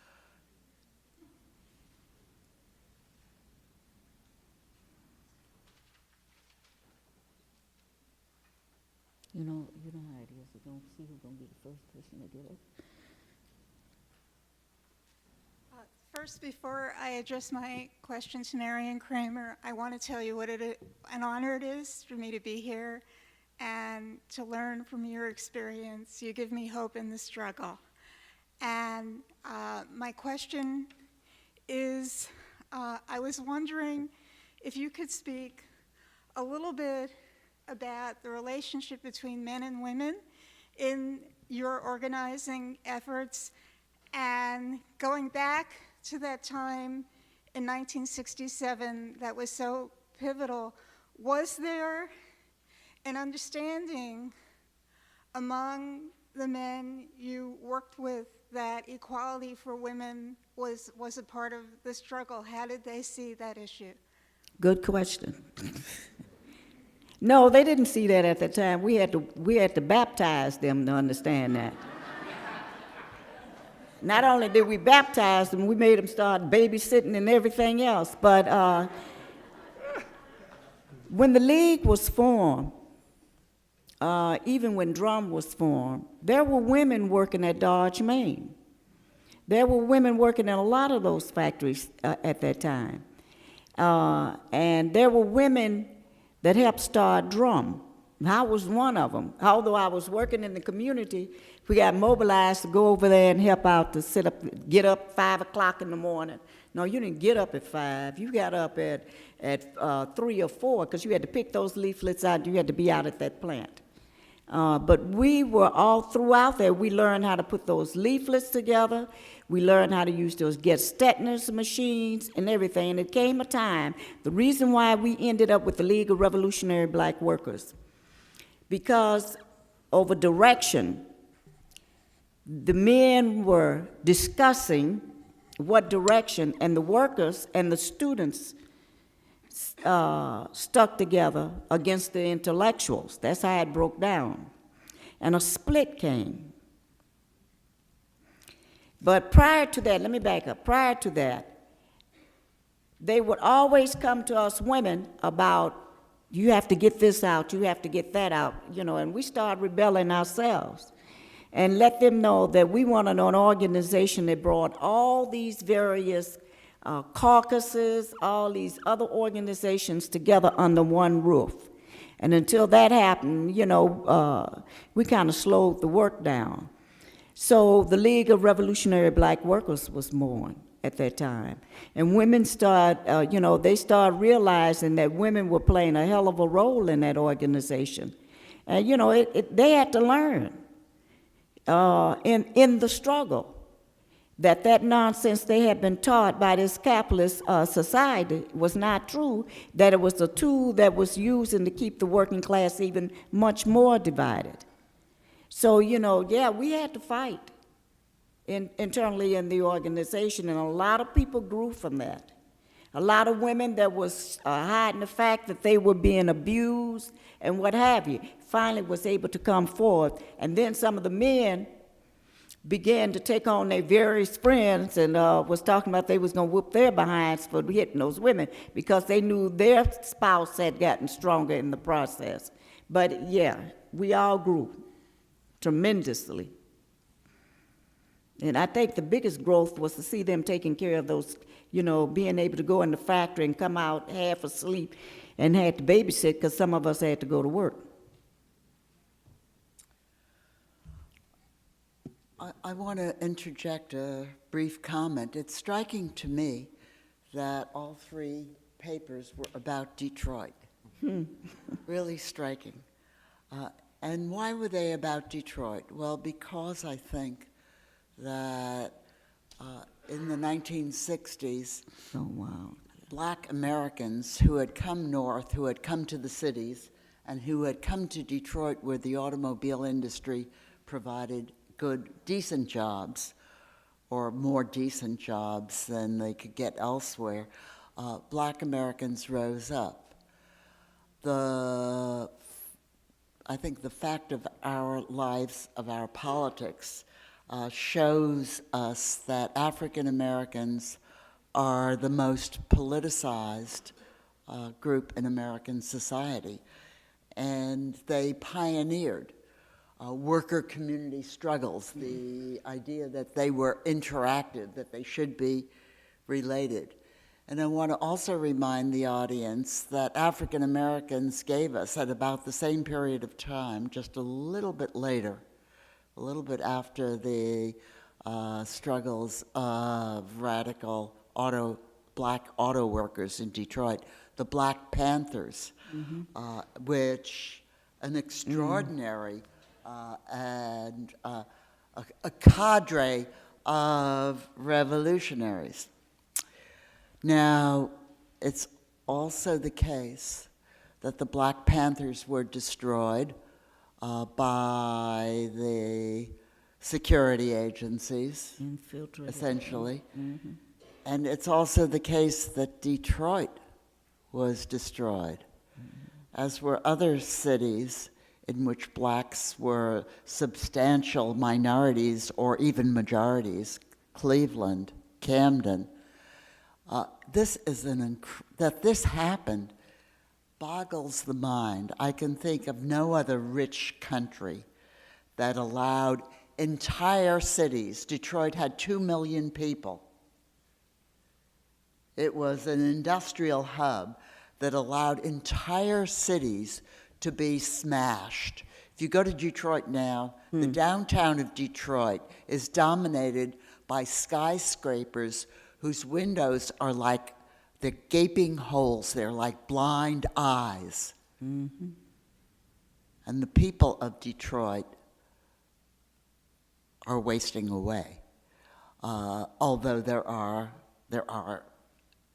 You know how it is. You don't see who's going to be the first person to get it. First, before I address my question to Marion Kramer, I want to tell you what an honor it is for me to be here and to learn from your experience. You give me hope in the struggle. And my question is, I was wondering if you could speak a little bit about the relationship between men and women in your organizing efforts, and going back to that time in 1967 that was so pivotal. Was there an understanding among the men you worked with that equality for women was a part of the struggle? How did they see that issue? Good question. No, they didn't see that at the time. We had to baptize them to understand that. Not only did we baptize them, we made them start babysitting and everything else. But when the League was formed, even when Drum was formed, there were women working at Dodge, Maine. There were women working in a lot of those factories at that time. And there were women that helped start Drum. I was one of them. Although I was working in the community, we got mobilized to go over there and help out to get up 5 o'clock in the morning. No, you didn't get up at 5. You got up at 3 or 4 because you had to pick those leaflets out. You had to be out at that plant. But we were all throughout there. We learned how to put those leaflets together. We learned how to use those Gestetner's machines and everything. And it came a time, the reason why we ended up with the League of Revolutionary Black Workers, because over direction, the men were discussing what direction, and the workers and the students stuck together against the intellectuals. That's how it broke down. And a split came. But prior to that, let me back up. Prior to that, they would always come to us women about, you have to get this out, you have to get that out, you know, and we started rebelling ourselves and let them know that we wanted an organization that brought all these various caucuses, all these other organizations together under one roof. And until that happened, you know, we kind of slowed the work down. So the League of Revolutionary Black Workers was born at that time. And women started, you know, they started realizing that women were playing a hell of a role in that organization. And, you know, they had to learn in the struggle that nonsense they had been taught by this capitalist society was not true, that it was a tool that was used to keep the working class even much more divided. So, you know, yeah, we had to fight internally in the organization, and a lot of people grew from that. A lot of women that was hiding the fact that they were being abused and what have you, finally was able to come forth. And then some of the men began to take on their various friends and was talking about they was going to whoop their behinds for hitting those women because they knew their spouse had gotten stronger in the process. But yeah, we all grew tremendously. And I think the biggest growth was to see them taking care of those, you know, being able to go in the factory and come out half asleep and had to babysit because some of us had to go to work. I want to interject a brief comment. It's striking to me that all three papers were about Detroit. Really striking. And why were they about Detroit? Well, because I think that in the 1960s, Black Americans who had come north, who had come to the cities, and who had come to Detroit where the automobile industry provided good, decent jobs, or more decent jobs than they could get elsewhere, Black Americans rose up. I think the fact of our lives, of our politics, shows us that African Americans are the most politicized group in American society. And they pioneered worker community struggles, the idea that they were interactive, that they should be related. And I want to also remind the audience that African Americans gave us, at about the same period of time, just a little bit later, a little bit after the struggles of radical Black auto workers in Detroit, the Black Panthers, which an extraordinary and a cadre of revolutionaries. Now, it's also the case that the Black Panthers were destroyed by the security agencies, essentially. And it's also the case that Detroit was destroyed, as were other cities in which blacks were substantial minorities or even majorities, Cleveland, Camden. That this happened boggles the mind. I can think of no other rich country that allowed entire cities. Detroit had 2 million people. It was an industrial hub that allowed entire cities to be smashed. If you go to Detroit now, the downtown of Detroit is dominated by skyscrapers whose windows are like the gaping holes. They're like blind eyes. and the people of Detroit are wasting away. Although there are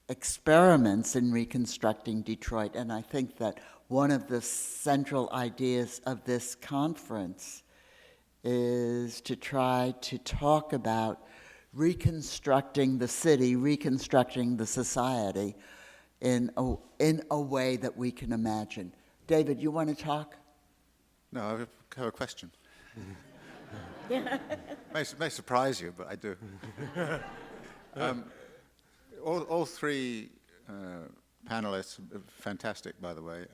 experiments in reconstructing Detroit, and I think that one of the central ideas of this conference is to try to talk about reconstructing the city, reconstructing the society in a way that we can imagine. David, you want to talk? No, I have a question. May surprise you, but I do. All three panelists, fantastic by the way,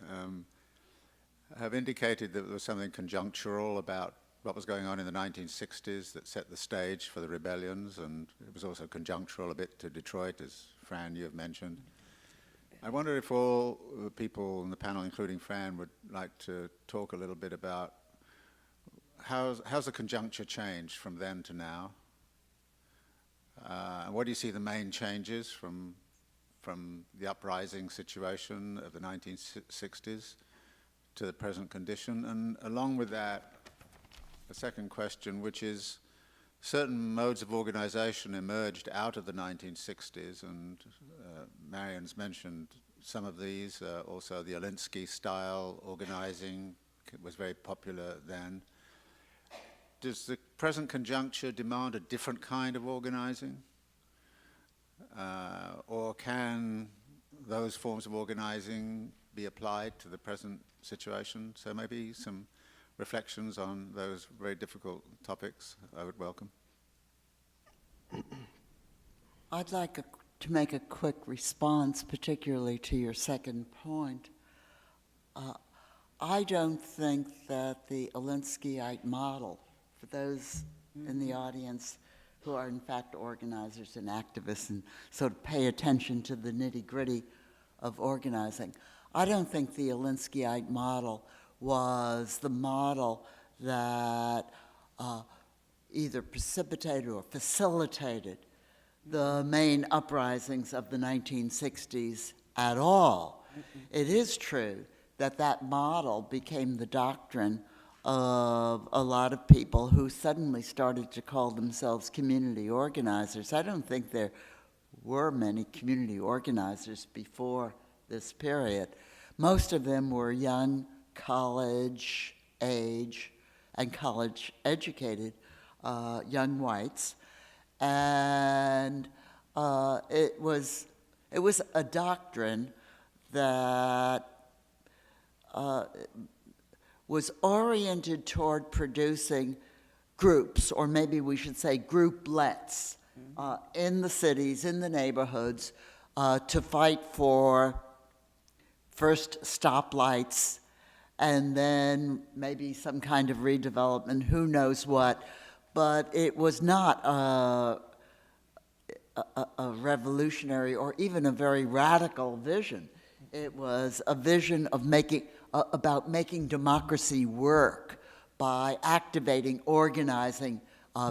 have indicated that there was something conjunctural about what was going on in the 1960s that set the stage for the rebellions, and it was also conjunctural a bit to Detroit, as Fran, you have mentioned. I wonder if all the people in the panel, including Fran, would like to talk a little bit about how's the conjuncture changed from then to now? What do you see the main changes from the uprising situation of the 1960s to the present condition? And along with that, a second question, which is certain modes of organization emerged out of the 1960s, and Marion's mentioned some of these. Also, the Alinsky style organizing was very popular then. Does the present conjuncture demand a different kind of organizing? Or can those forms of organizing be applied to the present situation? So maybe some reflections on those very difficult topics I would welcome. I'd like to make a quick response, particularly to your second point. I don't think that the Alinskyite model, for those in the audience who are in fact organizers and activists and sort of pay attention to the nitty-gritty of organizing, I don't think the Alinskyite model was the model that either precipitated or facilitated the main uprisings of the 1960s at all. It is true that that model became the doctrine of a lot of people who suddenly started to call themselves community organizers. I don't think there were many community organizers before this period. Most of them were young, college age, and college educated young whites. And it was a doctrine that was oriented toward producing groups, or maybe we should say grouplets, in the cities, in the neighborhoods, to fight for first stoplights and then maybe some kind of redevelopment, who knows what. But it was not a revolutionary or even a very radical vision. It was a vision of about making democracy work by activating, organizing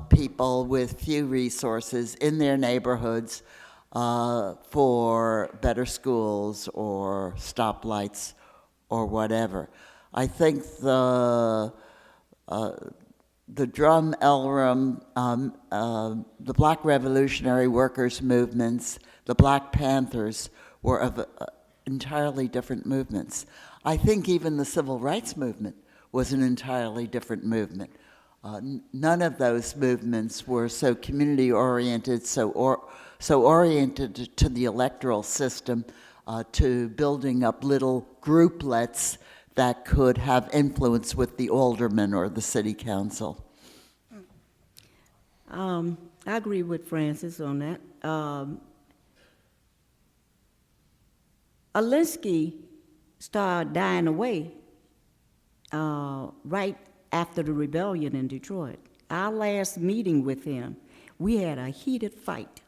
people with few resources in their neighborhoods for better schools or stoplights or whatever. I think the Drum Elrum, the Black Revolutionary Workers movements, the Black Panthers were of entirely different movements. I think even the Civil Rights Movement was an entirely different movement. None of those movements were so community-oriented, so oriented to the electoral system, to building up little grouplets that could have influence with the aldermen or the city council. I agree with Francis on that. Alinsky started dying away right after the rebellion in Detroit. Our last meeting with him, we had a heated fight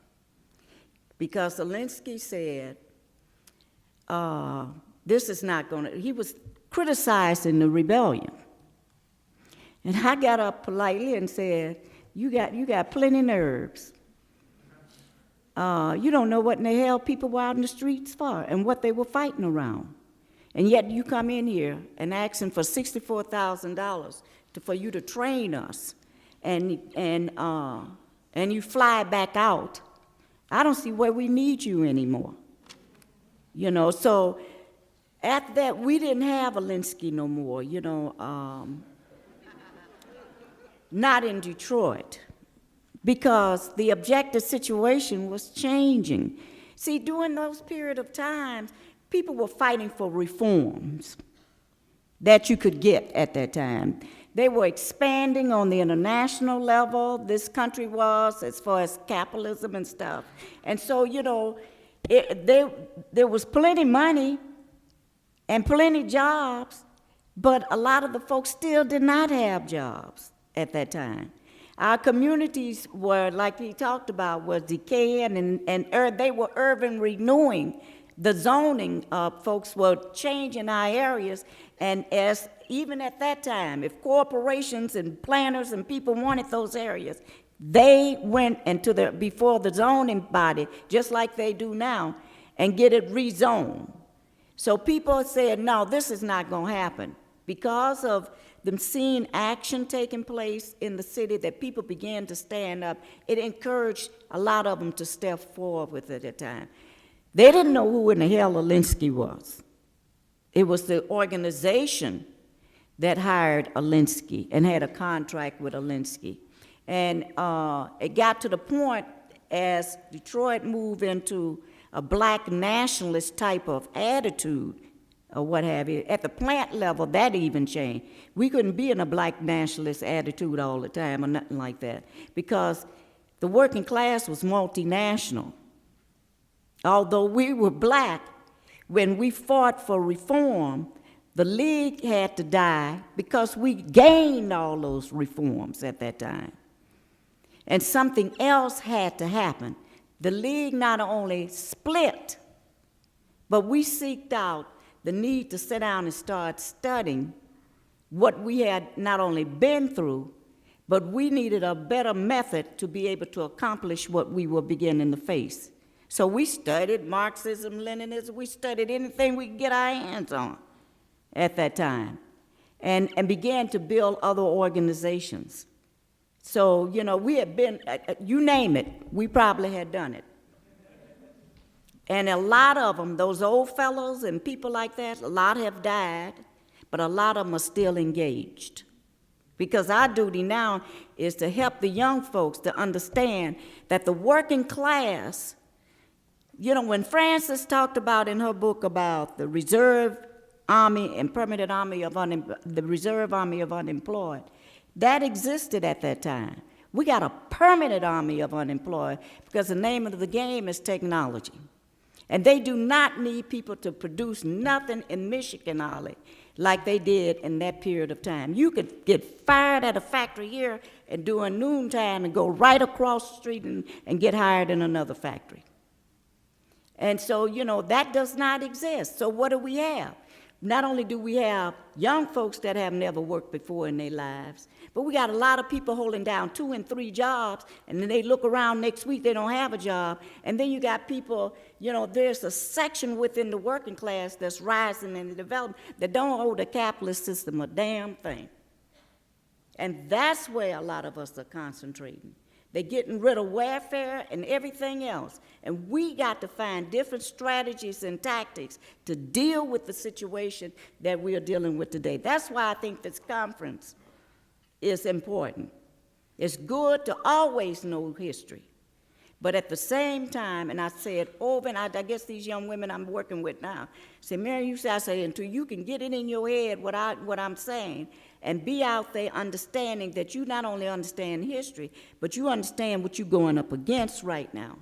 because Alinsky said, this is not going to, he was criticizing the rebellion. And I got up politely and said, you got plenty nerves. You don't know what in the hell people were out in the streets for and what they were fighting around. And yet you come in here and asking for $64,000 for you to train us, and you fly back out. I don't see where we need you anymore. You know, so after that, we didn't have Alinsky no more, you know, not in Detroit, because the objective situation was changing. See, during those period of times, people were fighting for reforms that you could get at that time. They were expanding on the international level, this country was, as far as capitalism and stuff. And so, you know, there was plenty money and plenty jobs, but a lot of the folks still did not have jobs at that time. Our communities were, like he talked about, was decaying, and they were urban renewing. The zoning folks were changing our areas, and as even at that time, if corporations and planners and people wanted those areas, they went into before the zoning body, just like they do now, and get it rezoned. So people said, no, this is not going to happen. Because of them seeing action taking place in the city, that people began to stand up, it encouraged a lot of them to step forward with it at that time. They didn't know who in the hell Alinsky was. It was the organization that hired Alinsky and had a contract with Alinsky. And it got to the point as Detroit moved into a black nationalist type of attitude, or what have you. At the plant level, that even changed. We couldn't be in a black nationalist attitude all the time or nothing like that, because the working class was multinational. Although we were black, when we fought for reform, the League had to die because we gained all those reforms at that time. And something else had to happen. The League not only split, but we seeked out the need to sit down and start studying what we had not only been through, but we needed a better method to be able to accomplish what we were beginning to face. So we studied Marxism, Leninism, we studied anything we could get our hands on at that time, and began to build other organizations. So, you know, we had been, you name it, we probably had done it. And a lot of them, those old fellows and people like that, a lot have died, but a lot of them are still engaged. Because our duty now is to help the young folks to understand that the working class, you know, when Frances talked about in her book about the reserve army and permanent army of the reserve army of unemployed, that existed at that time. We got a permanent army of unemployed because the name of the game is technology. And they do not need people to produce nothing in Michigan, Ollie, like they did in that period of time. You could get fired at a factory here and during noontime and go right across the street and get hired in another factory. And so, you know, that does not exist. So what do we have? Not only do we have young folks that have never worked before in their lives, but we got a lot of people holding down 2 and 3 jobs, and then they look around next week, they don't have a job. And then you got people, you know, there's a section within the working class that's rising and developing that don't owe the capitalist system a damn thing. And that's where a lot of us are concentrating. They're getting rid of welfare and everything else. And we got to find different strategies and tactics to deal with the situation that we are dealing with today. That's why I think this conference is important. It's good to always know history. But at the same time, and I say it over, and I guess these young women I'm working with now, say, Mary, you say, I say, until you can get it in your head what I'm saying, and be out there understanding that you not only understand history, but you understand what you're going up against right now.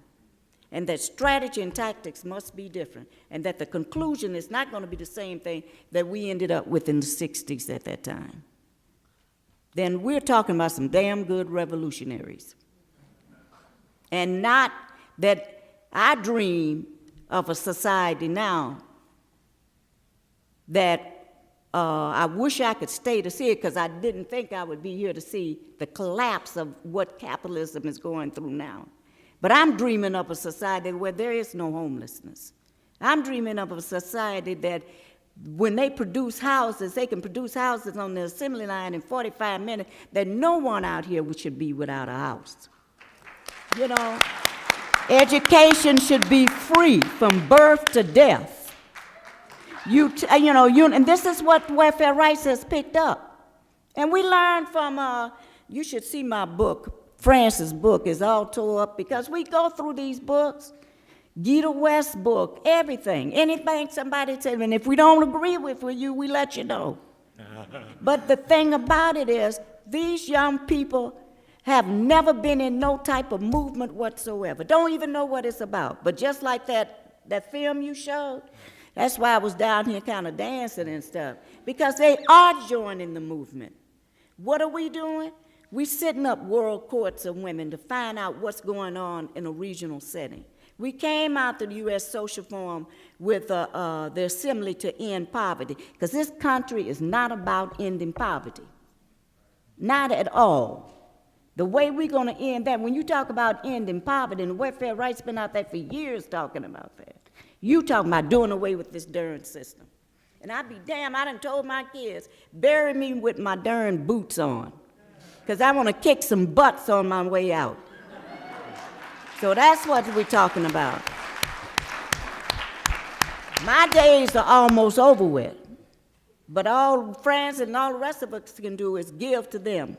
And that strategy and tactics must be different, and that the conclusion is not going to be the same thing that we ended up with in the 60s at that time. Then we're talking about some damn good revolutionaries. And not that I dream of a society now that I wish I could stay to see it, because I didn't think I would be here to see the collapse of what capitalism is going through now. But I'm dreaming of a society where there is no homelessness. I'm dreaming of a society that when they produce houses, they can produce houses on the assembly line in 45 minutes that no one out here should be without a house. You know, education should be free from birth to death. And this is what welfare rights has picked up. And we learned from, you should see my book. Francis' book is all tore up because we go through these books. Gita West's book, everything, anything somebody said, and if we don't agree with you, we let you know. But the thing about it is, these young people have never been in no type of movement whatsoever, don't even know what it's about. But just like that film you showed, that's why I was down here kind of dancing and stuff, because they are joining the movement. What are we doing? We're setting up world courts of women to find out what's going on in a regional setting. We came out to the U.S. Social Forum with the Assembly to End Poverty, because this country is not about ending poverty. Not at all. The way we're going to end that, when you talk about ending poverty, and the welfare rights been out there for years talking about that. You talking about doing away with this darn system. And I'd be damned, I done told my kids, bury me with my darn boots on, because I want to kick some butts on my way out. So that's what we're talking about. My days are almost over with, but all friends and all the rest of us can do is give to them.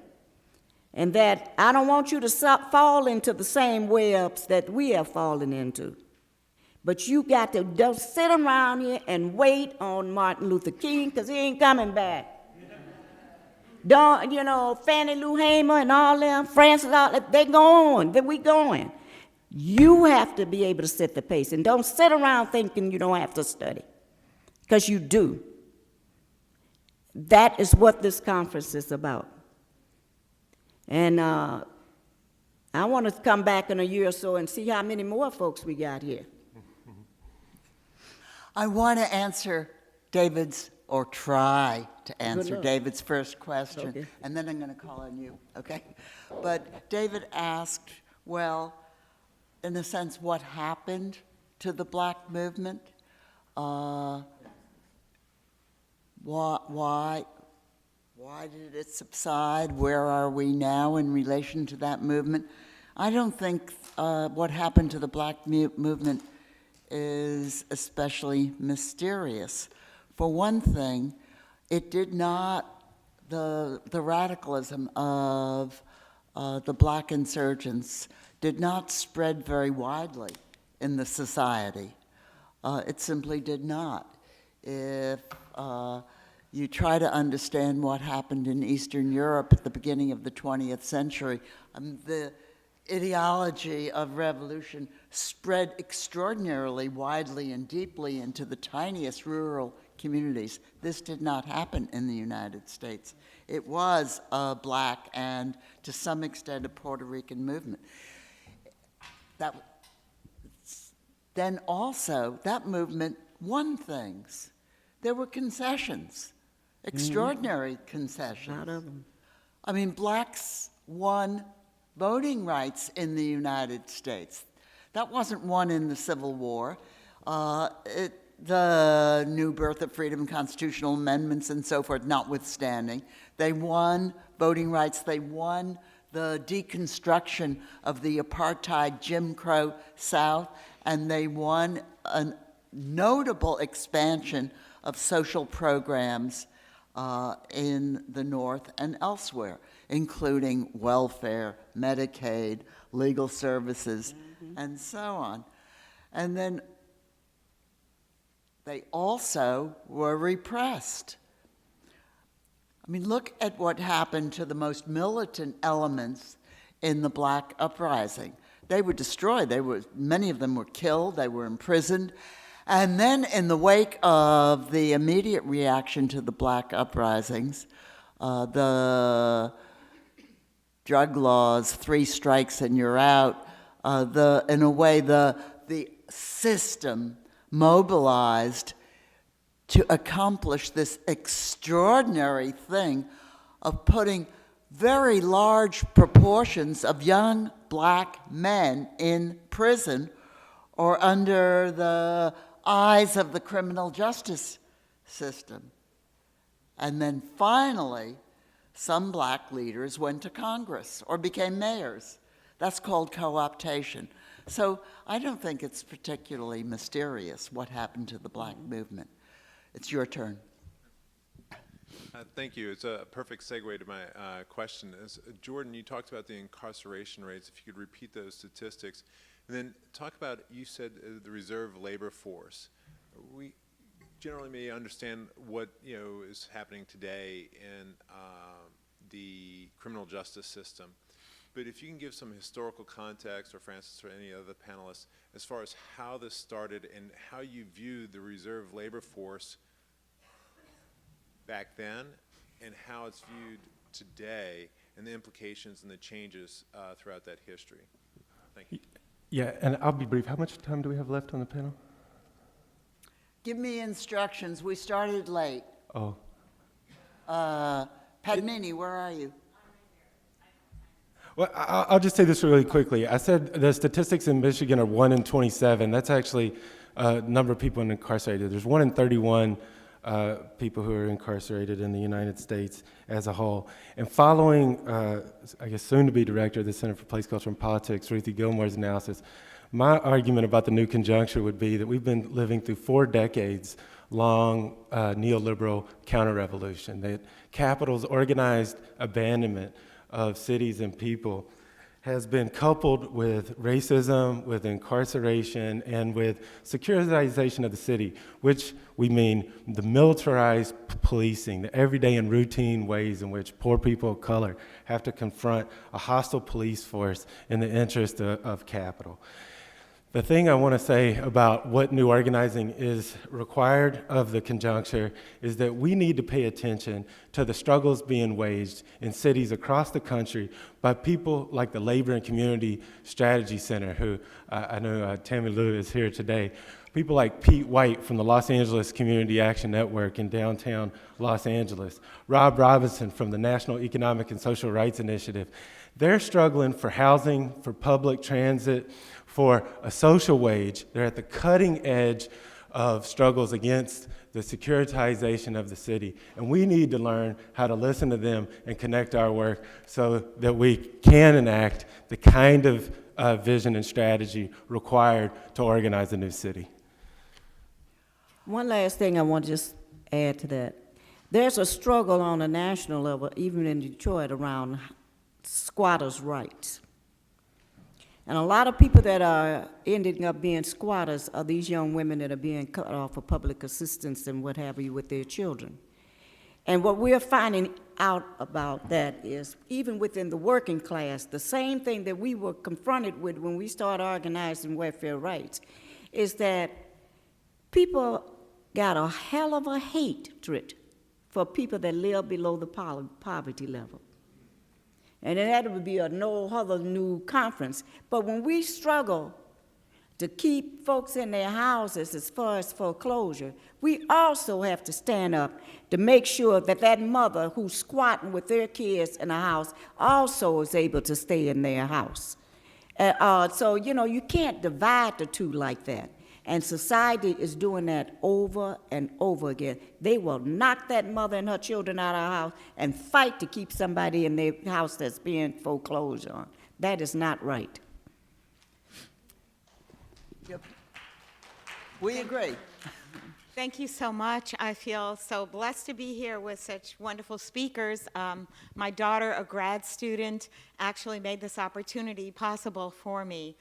And that I don't want you to fall into the same webs that we have fallen into. But you got to don't sit around here and wait on Martin Luther King, because he ain't coming back. Don't, Fannie Lou Hamer and all them, Francis, all that, they go on, then we going. You have to be able to set the pace, and don't sit around thinking you don't have to study, because you do. That is what this conference is about. And I want to come back in a year or so and see how many more folks we got here. I want to answer David's, or try to answer David's first question, okay. And then I'm going to call on you, okay? But David asked, well, in a sense, what happened to the black movement? Why did it subside? Where are we now in relation to that movement? I don't think what happened to the black movement is especially mysterious. For one thing, it did not, the radicalism of the black insurgents did not spread very widely in the society. It simply did not. If you try to understand what happened in Eastern Europe at the beginning of the 20th century, the ideology of revolution spread extraordinarily widely and deeply into the tiniest rural communities. This did not happen in the United States. It was a black and, to some extent, a Puerto Rican movement. Then also, that movement won things. There were concessions, extraordinary concessions. A lot of them. I mean, blacks won voting rights in the United States. That wasn't won in the Civil War. The new birth of freedom, constitutional amendments, and so forth, notwithstanding. They won voting rights. They won the deconstruction of the apartheid Jim Crow South, and they won a notable expansion of social programs in the North and elsewhere, including welfare, Medicaid, legal services, and so on. And then they also were repressed. I mean, look at what happened to the most militant elements in the black uprising. They were destroyed. Many of them were killed. They were imprisoned. And then in the wake of the immediate reaction to the black uprisings, the drug laws, 3 strikes and you're out, in a way, the system mobilized to accomplish this extraordinary thing of putting very large proportions of young black men in prison or under the eyes of the criminal justice system. And then finally, some black leaders went to Congress or became mayors. That's called co-optation. So I don't think it's particularly mysterious what happened to the black movement. It's your turn. Thank you. It's a perfect segue to my question. Jordan, you talked about the incarceration rates. If you could repeat those statistics. And then talk about, you said the reserve labor force. We generally may understand what is happening today in the criminal justice system. But if you can give some historical context, or Francis or any other panelists, as far as how this started and how you view the reserve labor force back then and how it's viewed today and the implications and the changes throughout that history. Thank you. Yeah, and I'll be brief. How much time do we have left on the panel? Give me instructions. We started late. Oh. Padmini, where are you? Well, I'll just say this really quickly. I said the statistics in Michigan are 1 in 27. That's actually a number of people incarcerated. There's 1 in 31 people who are incarcerated in the United States as a whole. And following, I guess, soon-to-be director of the Center for Place, Culture, and Politics, Ruthie Gilmore's analysis, my argument about the new conjuncture would be that we've been living through 4 decades long neoliberal counter-revolution, that capital's organized abandonment of cities and people has been coupled with racism, with incarceration, and with securitization of the city, which we mean the militarized policing, the everyday and routine ways in which poor people of color have to confront a hostile police force in the interest of capital. The thing I want to say about what new organizing is required of the conjuncture is that we need to pay attention to the struggles being waged in cities across the country by people like the Labor and Community Strategy Center, who I know Tammy Lou is here today, people like Pete White from the Los Angeles Community Action Network in downtown Los Angeles, Rob Robinson from the National Economic and Social Rights Initiative. They're struggling for housing, for public transit, for a social wage. They're at the cutting edge of struggles against the securitization of the city. And we need to learn how to listen to them and connect our work so that we can enact the kind of vision and strategy required to organize a new city. One last thing I want to just add to that. There's a struggle on a national level, even in Detroit, around squatters' rights. And a lot of people that are ending up being squatters are these young women that are being cut off of public assistance and what have you with their children. And what we're finding out about that is, even within the working class, the same thing that we were confronted with when we started organizing welfare rights, is that people got a hell of a hatred for people that live below the poverty level. And that would be a no other new conference. But when we struggle to keep folks in their houses as far as foreclosure, we also have to stand up to make sure that that mother who's squatting with their kids in a house also is able to stay in their house. So, you can't divide the two like that. And society is doing that over and over again. They will knock that mother and her children out of her house and fight to keep somebody in their house that's being foreclosed on. That is not right. Yep. We agree. Thank you so much. I feel so blessed to be here with such wonderful speakers. My daughter, a grad student, actually made this opportunity possible for me.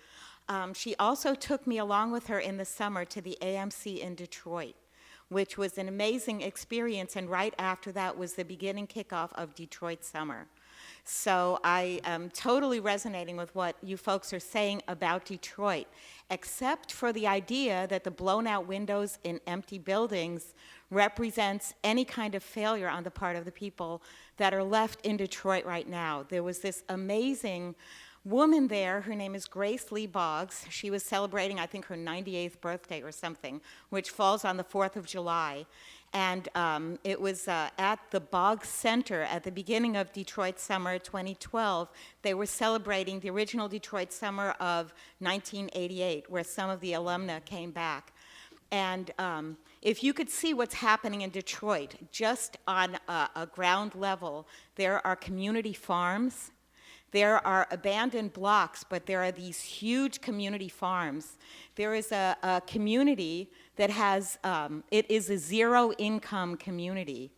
She also took me along with her in the summer to the AMC in Detroit, which was an amazing experience, and right after that was the beginning kickoff of Detroit Summer. So I am totally resonating with what you folks are saying about Detroit, except for the idea that the blown out windows in empty buildings represents any kind of failure on the part of the people that are left in Detroit right now. There was this amazing woman there, her name is Grace Lee Boggs. She was celebrating, I think, her 98th birthday or something, which falls on the 4th of July. And it was at the Boggs Center at the beginning of Detroit Summer 2012. They were celebrating the original Detroit Summer of 1988, where some of the alumna came back. And if you could see what's happening in Detroit, just on a ground level, there are community farms. There are abandoned blocks, but there are these huge community farms. There is a community that has, it is a zero-income community.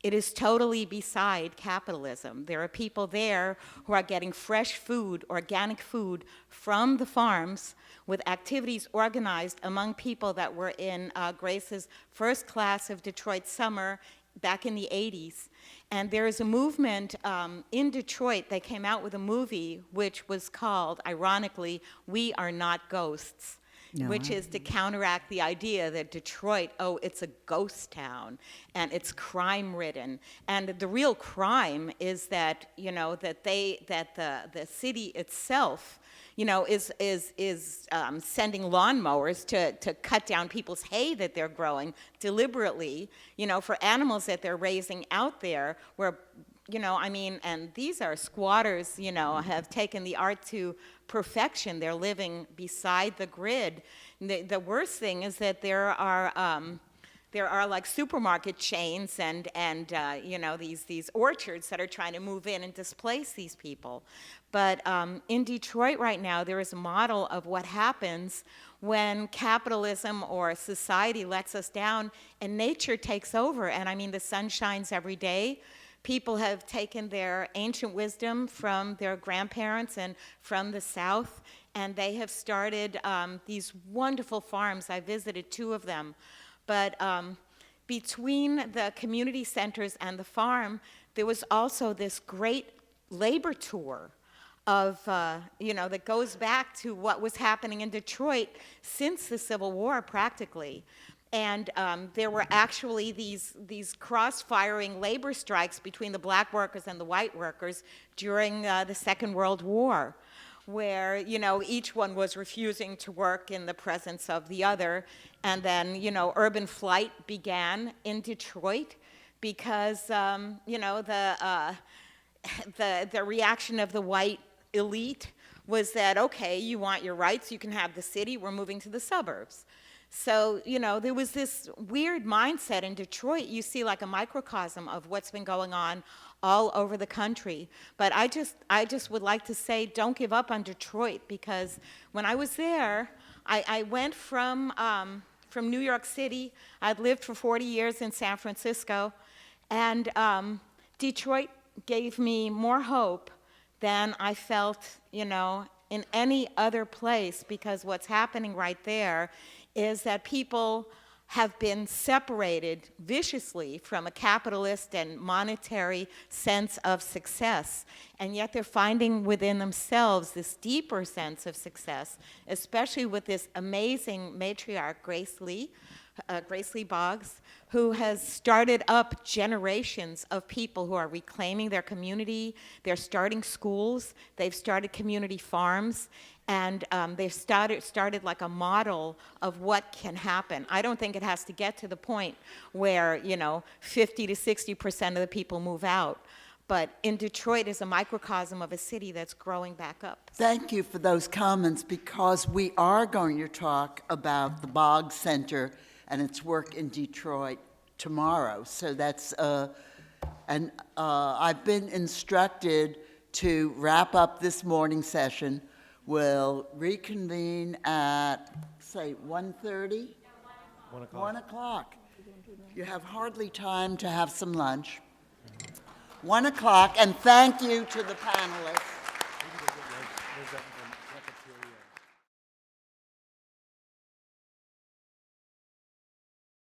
It is totally beside capitalism. There are people there who are getting fresh food, organic food, from the farms with activities organized among people that were in Grace's first class of Detroit Summer back in the 80s. And there is a movement in Detroit. They came out with a movie which was called, ironically, We Are Not Ghosts. No, Which is to counteract the idea that Detroit, oh, it's a ghost town and it's crime-ridden. And the real crime is that, you know, that the city itself, you know, is sending lawnmowers to cut down people's hay that they're growing deliberately, you know, for animals that they're raising out there where, you know, I mean, and these are squatters, you know, have taken the art to perfection. They're living beside the grid. The worst thing is that there are like supermarket chains and you know, these orchards that are trying to move in and displace these people. But in Detroit right now, there is a model of what happens when capitalism or society lets us down and nature takes over. And I mean, the sun shines every day. People have taken their ancient wisdom from their grandparents and from the South, and they have started these wonderful farms. I visited 2 of them. But between the community centers and the farm, there was also this great labor tour of, you know, that goes back to what was happening in Detroit since the Civil War, practically. And there were actually these cross-firing labor strikes between the black workers and the white workers during the Second World War, where, you know, each one was refusing to work in the presence of the other. And then, you know, urban flight began in Detroit because, you know, the reaction of the white elite was that, okay, you want your rights, you can have the city, we're moving to the suburbs. So, you know, there was this weird mindset in Detroit. You see like a microcosm of what's been going on all over the country. But I just would like to say, don't give up on Detroit, because when I was there, I went from New York City. I'd lived for 40 years in San Francisco, and Detroit gave me more hope than I felt, you know, in any other place, because what's happening right there is that people have been separated viciously from a capitalist and monetary sense of success, and yet they're finding within themselves this deeper sense of success, especially with this amazing matriarch, Grace Lee Boggs, who has started up generations of people who are reclaiming their community. They're starting schools, they've started community farms, and they've started like a model of what can happen. I don't think it has to get to the point where, you know, 50 to 60% of the people move out. But in Detroit is a microcosm of a city that's growing back up. Thank you for those comments, because we are going to talk about the Boggs Center and its work in Detroit tomorrow. So that's, and I've been instructed to wrap up this morning session. We'll reconvene at, say, 1:30? 1 o'clock. 1 o'clock. You have hardly time to have some lunch. 1 o'clock, and thank you to the panelists.